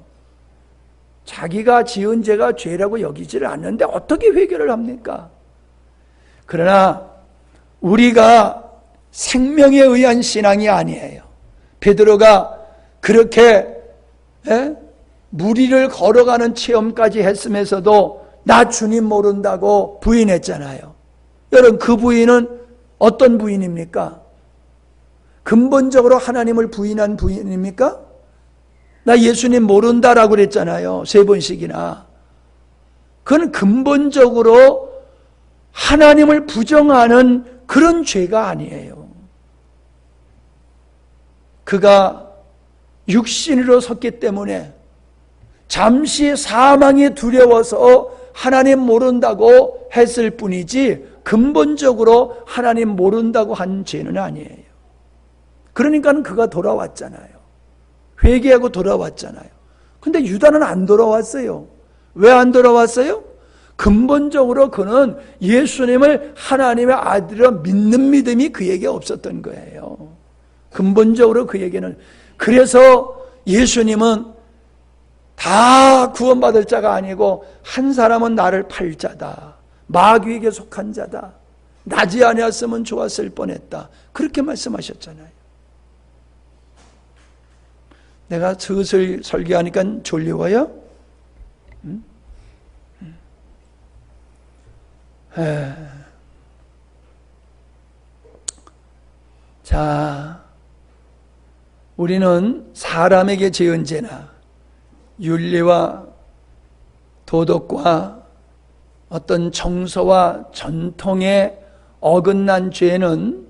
자기가 지은 죄가 죄라고 여기지를 않는데 어떻게 회개를 합니까? 그러나 우리가 생명에 의한 신앙이 아니에요. 베드로가 그렇게 무리를 걸어가는 체험까지 했으면서도 나 주님 모른다고 부인했잖아요. 여러분, 그 부인은 어떤 부인입니까? 근본적으로 하나님을 부인한 부인입니까? 나 예수님 모른다라고 그랬잖아요. 3번씩이나. 그건 근본적으로 하나님을 부정하는 그런 죄가 아니에요. 그가 육신으로 섰기 때문에 잠시 사망이 두려워서 하나님 모른다고 했을 뿐이지 근본적으로 하나님 모른다고 한 죄는 아니에요. 그러니까 그가 돌아왔잖아요. 회개하고 돌아왔잖아요. 근데 유다는 안 돌아왔어요. 왜 안 돌아왔어요? 근본적으로 그는 예수님을 하나님의 아들로 믿는 믿음이 그에게 없었던 거예요. 근본적으로 그에게는. 그래서 예수님은 다 구원받을 자가 아니고 한 사람은 나를 팔 자다. 마귀에게 속한 자다. 나지 아니었으면 좋았을 뻔했다. 그렇게 말씀하셨잖아요. 내가 슬슬 설교하니까 졸리워요? 자, 우리는 사람에게 지은 죄나 윤리와 도덕과 어떤 정서와 전통에 어긋난 죄는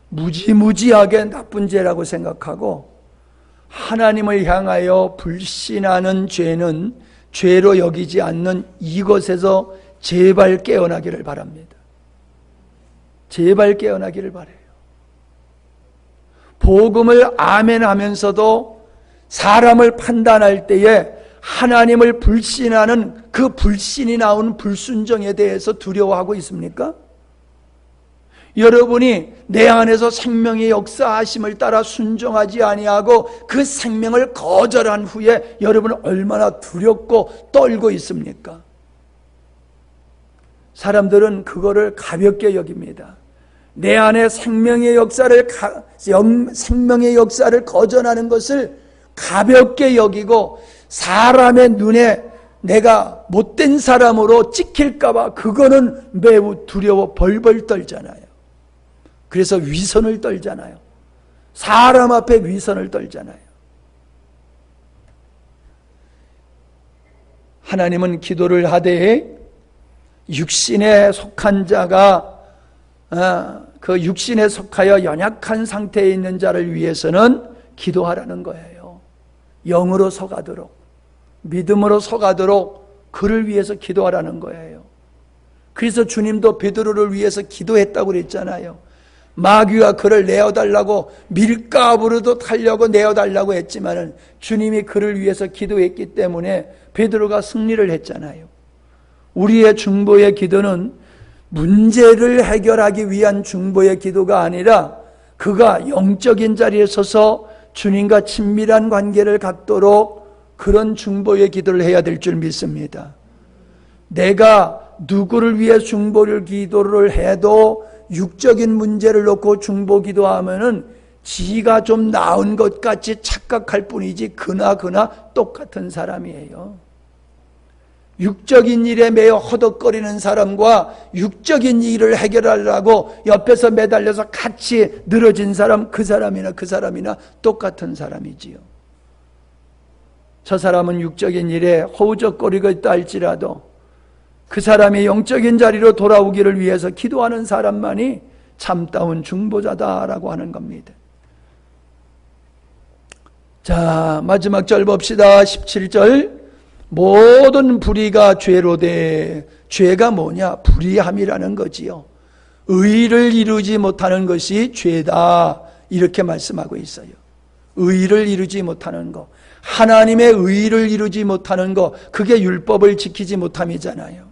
무지무지하게 나쁜 죄라고 생각하고, 하나님을 향하여 불신하는 죄는 죄로 여기지 않는 이것에서 제발 깨어나기를 바랍니다. 제발 깨어나기를 바라요. 복음을 아멘하면서도 사람을 판단할 때에 하나님을 불신하는 그 불신이 나오는 불순종에 대해서 두려워하고 있습니까? 여러분이 내 안에서 생명의 역사하심을 따라 순종하지 아니하고 그 생명을 거절한 후에 여러분은 얼마나 두렵고 떨고 있습니까? 사람들은 그거를 가볍게 여깁니다. 내 안에 생명의 역사를 거절하는 것을 가볍게 여기고, 사람의 눈에 내가 못된 사람으로 찍힐까봐 그거는 매우 두려워 벌벌 떨잖아요. 그래서 위선을 떨잖아요. 사람 앞에 위선을 떨잖아요. 하나님은 기도를 하되 육신에 속한 자가 그 육신에 속하여 연약한 상태에 있는 자를 위해서는 기도하라는 거예요. 영으로 서가도록, 믿음으로 서가도록 그를 위해서 기도하라는 거예요. 그래서 주님도 베드로를 위해서 기도했다고 그랬잖아요. 마귀가 그를 내어달라고, 밀가부로도 타려고 내어달라고 했지만은 주님이 그를 위해서 기도했기 때문에 베드로가 승리를 했잖아요. 우리의 중보의 기도는 문제를 해결하기 위한 중보의 기도가 아니라, 그가 영적인 자리에 서서 주님과 친밀한 관계를 갖도록 그런 중보의 기도를 해야 될 줄 믿습니다. 내가 누구를 위해 중보를 기도를 해도 육적인 문제를 놓고 중보 기도하면은 지가 좀 나은 것 같이 착각할 뿐이지 그나그나 똑같은 사람이에요. 육적인 일에 매여 허덕거리는 사람과 육적인 일을 해결하려고 옆에서 매달려서 같이 늘어진 사람, 그 사람이나 똑같은 사람이지요. 저 사람은 육적인 일에 허우적거리고 있다 할지라도 그 사람이 영적인 자리로 돌아오기를 위해서 기도하는 사람만이 참다운 중보자다라고 하는 겁니다. 자, 마지막 절 봅시다. 17절. 모든 불의가 죄로되, 죄가 뭐냐? 불의함이라는 거지요. 의를 이루지 못하는 것이 죄다, 이렇게 말씀하고 있어요. 의를 이루지 못하는 거, 하나님의 의를 이루지 못하는 거, 그게 율법을 지키지 못함이잖아요.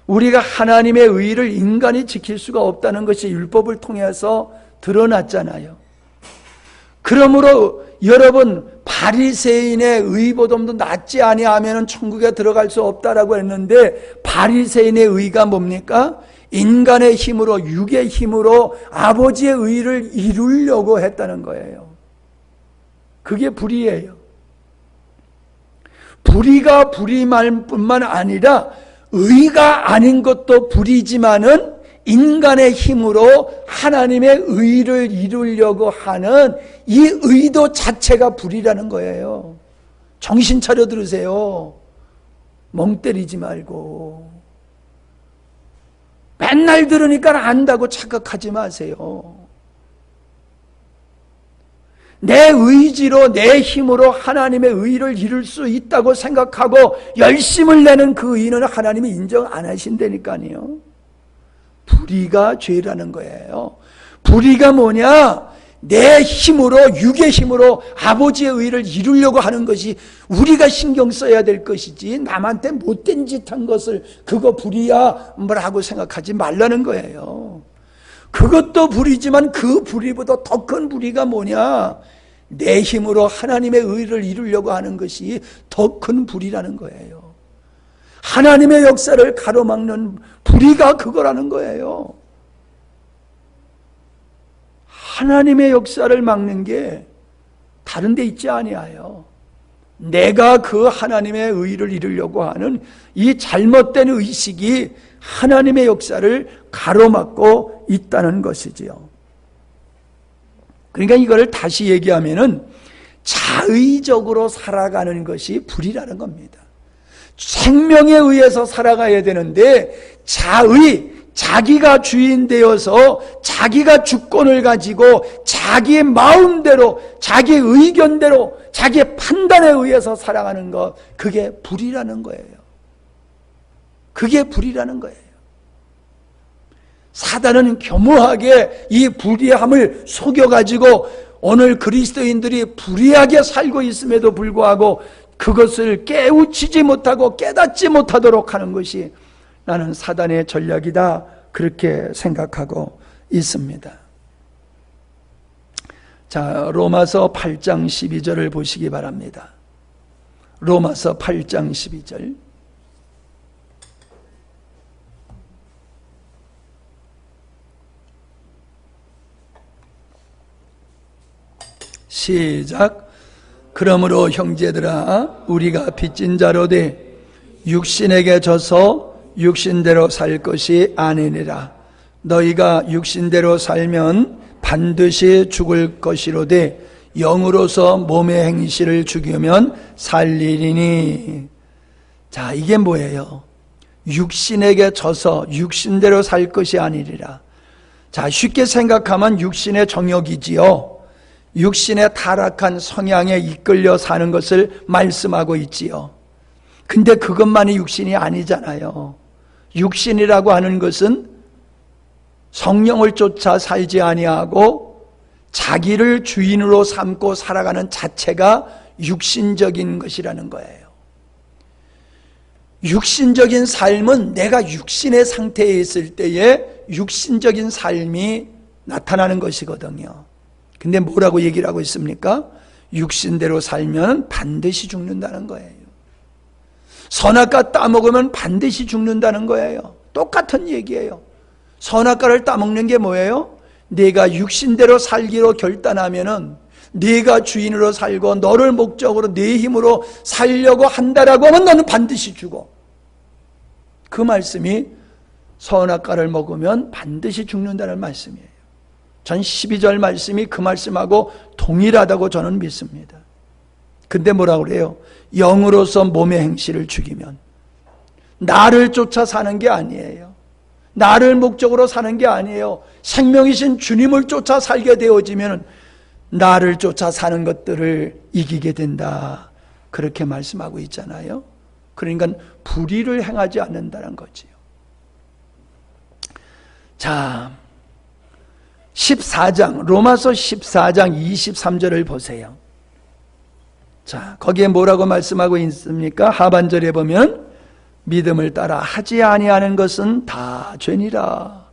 우리가 하나님의 의를 인간이 지킬 수가 없다는 것이 율법을 통해서 드러났잖아요. 그러므로 여러분, 바리새인의 의보다도 낫지 아니하면 천국에 들어갈 수 없다라고 했는데, 바리새인의 의가 뭡니까? 인간의 힘으로, 육의 힘으로 아버지의 의를 이루려고 했다는 거예요. 그게 불의예요. 불의가 불의말 뿐만 아니라 의가 아닌 것도 불의지만은 인간의 힘으로 하나님의 의를 이루려고 하는 이 의도 자체가 불의라는 거예요. 정신 차려 들으세요. 멍 때리지 말고. 맨날 들으니까 안다고 착각하지 마세요. 내 의지로, 내 힘으로 하나님의 의를 이룰 수 있다고 생각하고 열심을 내는 그 의는 하나님이 인정 안 하신다니까요. 불의가 죄라는 거예요. 불의가 뭐냐? 내 힘으로, 육의 힘으로 아버지의 의를 이루려고 하는 것이 우리가 신경 써야 될 것이지, 남한테 못된 짓 한 것을 그거 불의야 뭐라고 생각하지 말라는 거예요. 그것도 불의지만 그 불의보다 더 큰 불의가 뭐냐? 내 힘으로 하나님의 의를 이루려고 하는 것이 더 큰 불의라는 거예요. 하나님의 역사를 가로막는 불의가 그거라는 거예요. 하나님의 역사를 막는 게 다른 데 있지 아니하여 내가 그 하나님의 의를 이루려고 하는 이 잘못된 의식이 하나님의 역사를 가로막고 있다는 것이지요. 그러니까 이걸 다시 얘기하면은 자의적으로 살아가는 것이 불이라는 겁니다. 생명에 의해서 살아가야 되는데 자기가 주인 되어서 자기가 주권을 가지고 자기의 마음대로, 자기의 의견대로, 자기의 판단에 의해서 살아가는 것, 그게 불이라는 거예요. 그게 불이라는 거예요. 사단은 교묘하게 이 불의함을 속여가지고 오늘 그리스도인들이 불의하게 살고 있음에도 불구하고 그것을 깨우치지 못하고 깨닫지 못하도록 하는 것이 나는 사단의 전략이다, 그렇게 생각하고 있습니다. 자, 로마서 8장 12절을 보시기 바랍니다. 로마서 8장 12절. 시작. 그러므로 형제들아, 우리가 빚진 자로 돼 육신에게 져서 육신대로 살 것이 아니니라. 너희가 육신대로 살면 반드시 죽을 것이로되 영으로서 몸의 행실을 죽이면 살리리니. 자, 이게 뭐예요? 육신에게 져서 육신대로 살 것이 아니리라. 자, 쉽게 생각하면 육신의 정욕이지요. 육신의 타락한 성향에 이끌려 사는 것을 말씀하고 있지요. 근데 그것만이 육신이 아니잖아요. 육신이라고 하는 것은 성령을 쫓아 살지 아니하고 자기를 주인으로 삼고 살아가는 자체가 육신적인 것이라는 거예요. 육신적인 삶은 내가 육신의 상태에 있을 때에 육신적인 삶이 나타나는 것이거든요. 근데 뭐라고 얘기를 하고 있습니까? 육신대로 살면 반드시 죽는다는 거예요. 선악과 따먹으면 반드시 죽는다는 거예요. 똑같은 얘기예요. 선악과를 따먹는 게 뭐예요? 네가 육신대로 살기로 결단하면은, 네가 주인으로 살고 너를 목적으로 네 힘으로 살려고 한다라고 하면 너는 반드시 죽어. 그 말씀이 선악과를 먹으면 반드시 죽는다는 말씀이에요. 전 12절 말씀이 그 말씀하고 동일하다고 저는 믿습니다. 근데 뭐라고 그래요? 영으로서 몸의 행실을 죽이면, 나를 쫓아 사는 게 아니에요. 나를 목적으로 사는 게 아니에요. 생명이신 주님을 쫓아 살게 되어지면 나를 쫓아 사는 것들을 이기게 된다, 그렇게 말씀하고 있잖아요. 그러니까 불의를 행하지 않는다는 거지요. 자, 14장, 로마서 14장 23절을 보세요. 자, 거기에 뭐라고 말씀하고 있습니까? 하반절에 보면 믿음을 따라 하지 아니하는 것은 다 죄니라.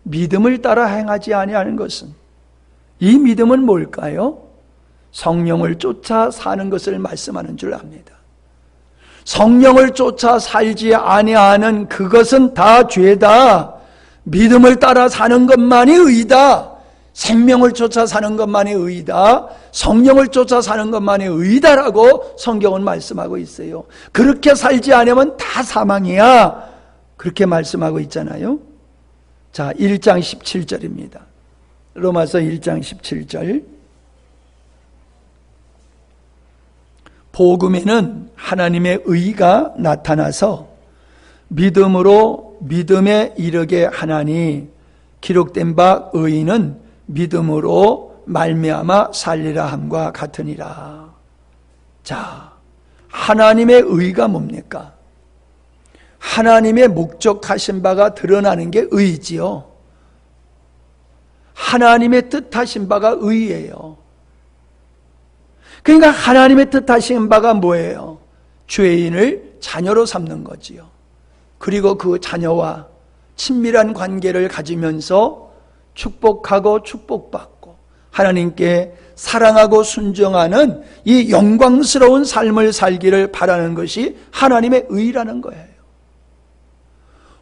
믿음을 따라 행하지 아니하는 것은, 이 믿음은 뭘까요? 성령을 쫓아 사는 것을 말씀하는 줄 압니다. 성령을 쫓아 살지 아니하는 그것은 다 죄다. 믿음을 따라 사는 것만이 의다. 생명을 쫓아 사는 것만이 의다. 성령을 쫓아 사는 것만이 의다라고 성경은 말씀하고 있어요. 그렇게 살지 않으면 다 사망이야, 그렇게 말씀하고 있잖아요. 자, 1장 17절입니다. 로마서 1장 17절. 복음에는 하나님의 의가 나타나서 믿음으로 믿음에 이르게 하나니 기록된 바 의인은 믿음으로 말미암아 살리라 함과 같으니라. 자, 하나님의 의가 뭡니까? 하나님의 목적하신 바가 드러나는 게 의지요. 하나님의 뜻하신 바가 의예요. 그러니까 하나님의 뜻하신 바가 뭐예요? 죄인을 자녀로 삼는 거지요. 그리고 그 자녀와 친밀한 관계를 가지면서 축복하고 축복받고 하나님께 사랑하고 순종하는 이 영광스러운 삶을 살기를 바라는 것이 하나님의 의라는 거예요.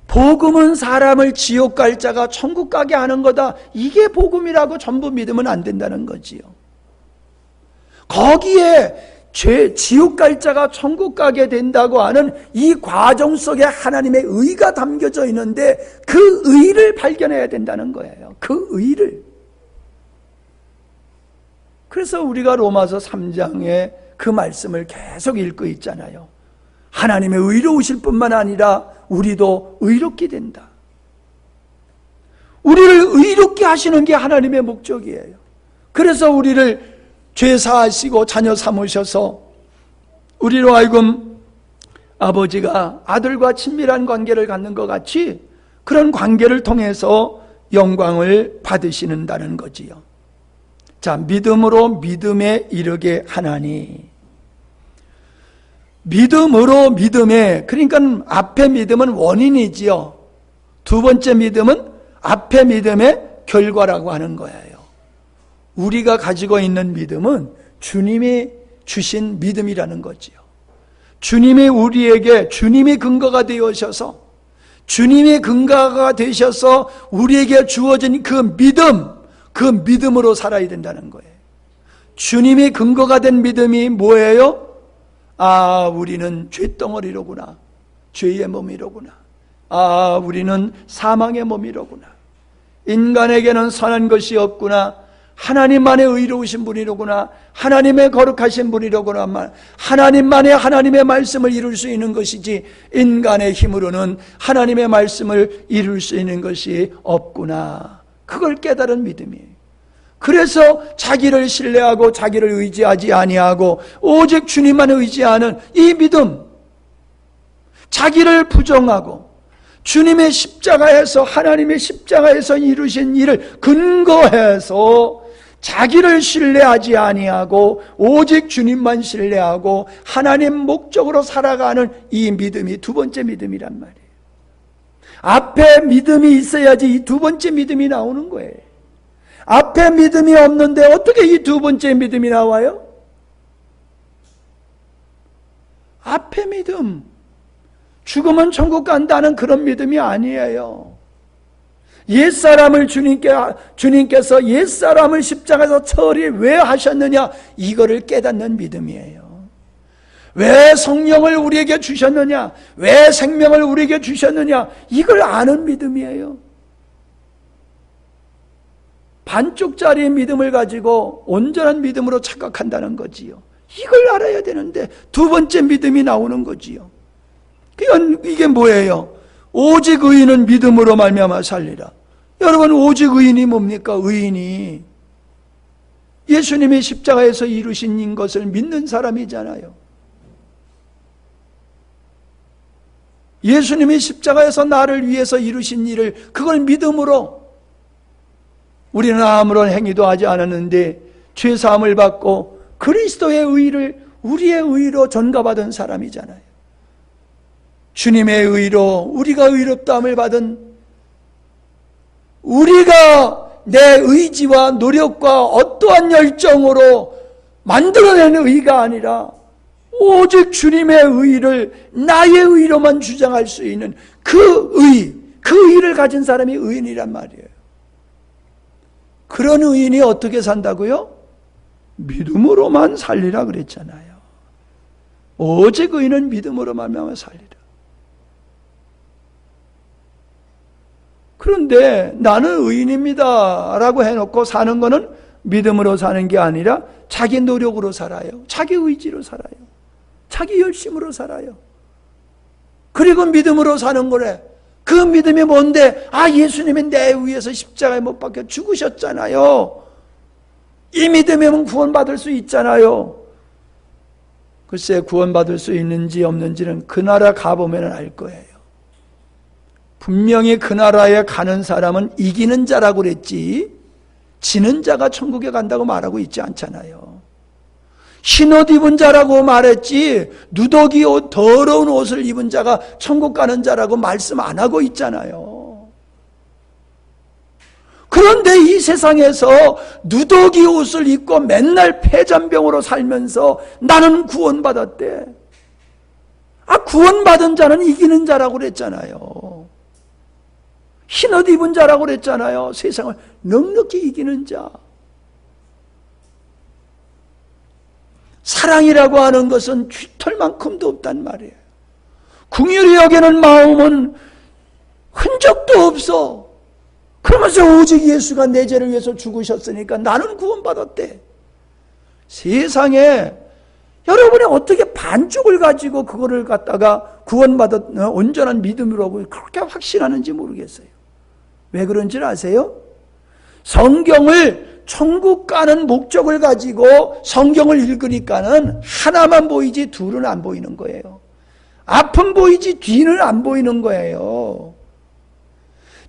복음은 사람을 지옥 갈 자가 천국 가게 하는 거다. 이게 복음이라고 전부 믿으면 안 된다는 거지요. 거기에 지옥 갈 자가 천국 가게 된다고 하는 이 과정 속에 하나님의 의가 담겨져 있는데 그 의를 발견해야 된다는 거예요. 그 의를. 그래서 우리가 로마서 3장에 그 말씀을 계속 읽고 있잖아요. 하나님의 의로우실 뿐만 아니라 우리도 의롭게 된다. 우리를 의롭게 하시는 게 하나님의 목적이에요. 그래서 우리를 죄 사하시고 자녀 삼으셔서 우리로 하여금 아버지가 아들과 친밀한 관계를 갖는 것 같이 그런 관계를 통해서 영광을 받으시는다는 거지요. 자, 믿음으로 믿음에 이르게 하나니. 믿음으로 믿음에, 그러니까 앞에 믿음은 원인이지요. 두 번째 믿음은 앞에 믿음의 결과라고 하는 거예요. 우리가 가지고 있는 믿음은 주님이 주신 믿음이라는 거지요. 주님이 우리에게 주님이 근거가 되어셔서, 주님이 근거가 되셔서 우리에게 주어진 그 믿음으로 살아야 된다는 거예요. 주님이 근거가 된 믿음이 뭐예요? 아, 우리는 죄덩어리로구나. 죄의 몸이로구나. 아, 우리는 사망의 몸이로구나. 인간에게는 선한 것이 없구나. 하나님만의 의로우신 분이로구나. 하나님의 거룩하신 분이로구나. 하나님만의 하나님의 말씀을 이룰 수 있는 것이지 인간의 힘으로는 하나님의 말씀을 이룰 수 있는 것이 없구나. 그걸 깨달은 믿음이에요. 그래서 자기를 신뢰하고 자기를 의지하지 아니하고 오직 주님만 의지하는 이 믿음, 자기를 부정하고 주님의 십자가에서, 하나님의 십자가에서 이루신 일을 근거해서 자기를 신뢰하지 아니하고 오직 주님만 신뢰하고 하나님 목적으로 살아가는 이 믿음이 두 번째 믿음이란 말이에요. 앞에 믿음이 있어야지 이 두 번째 믿음이 나오는 거예요. 앞에 믿음이 없는데 어떻게 이 두 번째 믿음이 나와요? 앞에 믿음, 죽으면 천국 간다는 그런 믿음이 아니에요. 옛사람을 주님께서 옛사람을 십자가에서 처리 왜 하셨느냐, 이거를 깨닫는 믿음이에요. 왜 성령을 우리에게 주셨느냐, 왜 생명을 우리에게 주셨느냐, 이걸 아는 믿음이에요. 반쪽짜리 믿음을 가지고 온전한 믿음으로 착각한다는 거지요. 이걸 알아야 되는데 두 번째 믿음이 나오는 거지요. 이게 뭐예요? 오직 의인은 믿음으로 말미암아 살리라. 여러분, 오직 의인이 뭡니까? 의인이 예수님이 십자가에서 이루신 것을 믿는 사람이잖아요. 예수님이 십자가에서 나를 위해서 이루신 일을, 그걸 믿음으로, 우리는 아무런 행위도 하지 않았는데 죄사함을 받고 그리스도의 의를 우리의 의로 전가받은 사람이잖아요. 주님의 의로 우리가 의롭다함을 받은, 우리가 내 의지와 노력과 어떠한 열정으로 만들어낸 의가 아니라 오직 주님의 의를 나의 의로만 주장할 수 있는 그 의를 가진 사람이 의인이란 말이에요. 그런 의인이 어떻게 산다고요? 믿음으로만 살리라 그랬잖아요. 오직 의인은 믿음으로 말미암아 살리라. 그런데 나는 의인입니다 라고 해놓고 사는 거는 믿음으로 사는 게 아니라 자기 노력으로 살아요. 자기 의지로 살아요. 자기 열심으로 살아요. 그리고 믿음으로 사는 거래. 그 믿음이 뭔데? 아, 예수님이 내 위해서 십자가에 못 박혀 죽으셨잖아요. 이 믿음이면 구원받을 수 있잖아요. 글쎄, 구원받을 수 있는지 없는지는 그 나라 가보면 알 거예요. 분명히 그 나라에 가는 사람은 이기는 자라고 그랬지 지는 자가 천국에 간다고 말하고 있지 않잖아요. 흰옷 입은 자라고 말했지 누더기 옷, 더러운 옷을 입은 자가 천국 가는 자라고 말씀 안 하고 있잖아요. 그런데 이 세상에서 누더기 옷을 입고 맨날 폐잔병으로 살면서 나는 구원받았대. 구원받은 자는 이기는 자라고 그랬잖아요. 흰옷 입은 자라고 그랬잖아요. 세상을 넉넉히 이기는 자. 사랑이라고 하는 것은 쥐털만큼도 없단 말이에요. 긍휼히 여기는 마음은 흔적도 없어. 그러면서 오직 예수가 내 죄를 위해서 죽으셨으니까 나는 구원받았대. 세상에 여러분이 어떻게 반쪽을 가지고 그거를 갖다가 구원받았 온전한 믿음으로 그렇게 확신하는지 모르겠어요. 왜 그런지 아세요? 성경을 천국 가는 목적을 가지고 성경을 읽으니까는 하나만 보이지 둘은 안 보이는 거예요. 앞은 보이지 뒤는 안 보이는 거예요.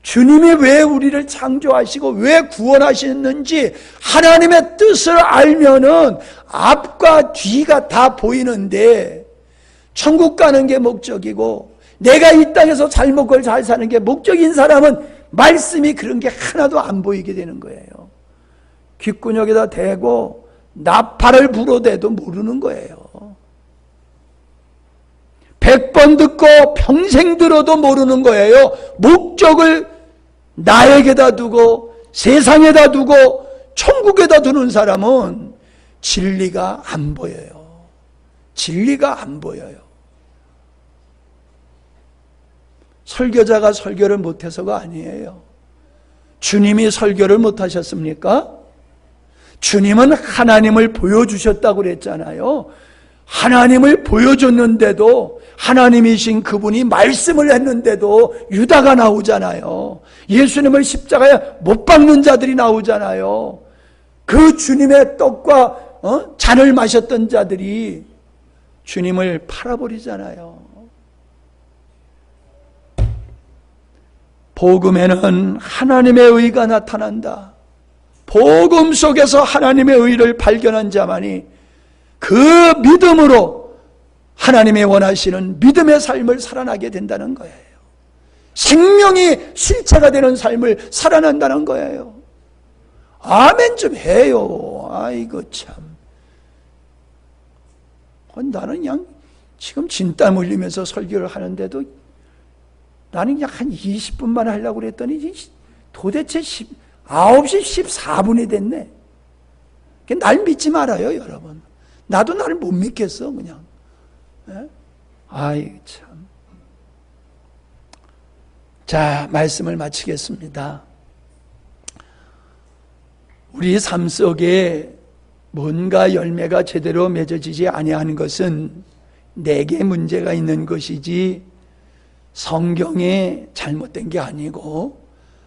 주님이 왜 우리를 창조하시고 왜 구원하셨는지 하나님의 뜻을 알면은 앞과 뒤가 다 보이는데, 천국 가는 게 목적이고 내가 이 땅에서 잘 먹고 잘 사는 게 목적인 사람은 말씀이 그런 게 하나도 안 보이게 되는 거예요. 귓구녕에다 대고 나팔을 불어대도 모르는 거예요. 100번 듣고 평생 들어도 모르는 거예요. 목적을 나에게다 두고 세상에다 두고 천국에다 두는 사람은 진리가 안 보여요. 진리가 안 보여요. 설교자가 설교를 못해서가 아니에요. 주님이 설교를 못하셨습니까? 주님은 하나님을 보여주셨다고 그랬잖아요. 하나님을 보여줬는데도, 하나님이신 그분이 말씀을 했는데도 유다가 나오잖아요. 예수님을 십자가에 못 박는 자들이 나오잖아요. 그 주님의 떡과 잔을 마셨던 자들이 주님을 팔아버리잖아요. 복음에는 하나님의 의가 나타난다. 복음 속에서 하나님의 의를 발견한 자만이 그 믿음으로 하나님의 원하시는 믿음의 삶을 살아나게 된다는 거예요. 생명이 실체가 되는 삶을 살아난다는 거예요. 아멘 좀 해요. 아이고 참. 나는 그냥 지금 진땀 흘리면서 설교를 하는데도 나는 그냥 한 20분만 하려고 그랬더니 도대체 9시 14분이 됐네. 날 믿지 말아요, 여러분. 나도 나를 못 믿겠어, 그냥. 네? 아이, 참. 자, 말씀을 마치겠습니다. 우리 삶 속에 뭔가 열매가 제대로 맺어지지 아니하는 것은 내게 문제가 있는 것이지 성경이 잘못된 게 아니고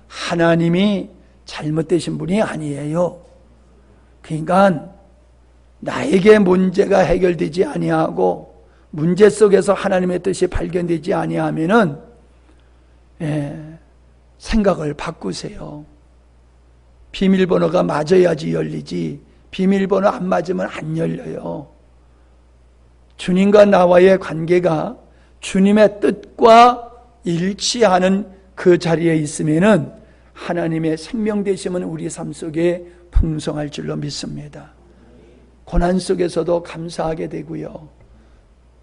하나님이 잘못되신 분이 아니에요. 그러니까 나에게 문제가 해결되지 아니하고 문제 속에서 하나님의 뜻이 발견되지 아니하면은 생각을 바꾸세요. 비밀번호가 맞아야지 열리지 비밀번호 안 맞으면 안 열려요. 주님과 나와의 관계가 주님의 뜻과 일치하는 그 자리에 있으면은 하나님의 생명 되심은 우리 삶 속에 풍성할 줄로 믿습니다. 고난 속에서도 감사하게 되고요.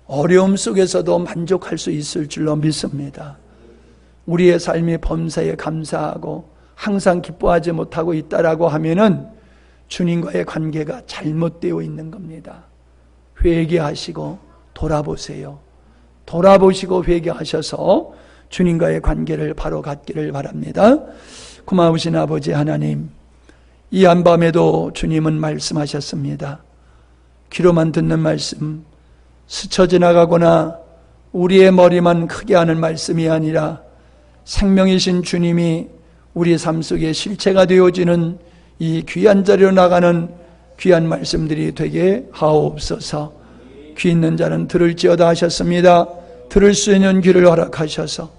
어려움 속에서도 만족할 수 있을 줄로 믿습니다. 우리의 삶이 범사에 감사하고 항상 기뻐하지 못하고 있다라고 하면은 주님과의 관계가 잘못되어 있는 겁니다. 회개하시고 돌아보세요. 돌아보시고 회개하셔서 주님과의 관계를 바로 갖기를 바랍니다. 고마우신 아버지 하나님, 이 한밤에도 주님은 말씀하셨습니다. 귀로만 듣는 말씀, 스쳐 지나가거나 우리의 머리만 크게 하는 말씀이 아니라 생명이신 주님이 우리 삶 속에 실체가 되어지는 이 귀한 자리로 나가는 귀한 말씀들이 되게 하옵소서. 귀 있는 자는 들을지어다 하셨습니다. 들을 수 있는 귀를 허락하셔서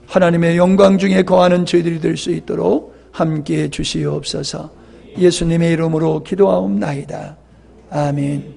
하나님의 영광 중에 거하는 저희들이 될 수 있도록 함께해 주시옵소서. 예수님의 이름으로 기도하옵나이다. 아멘.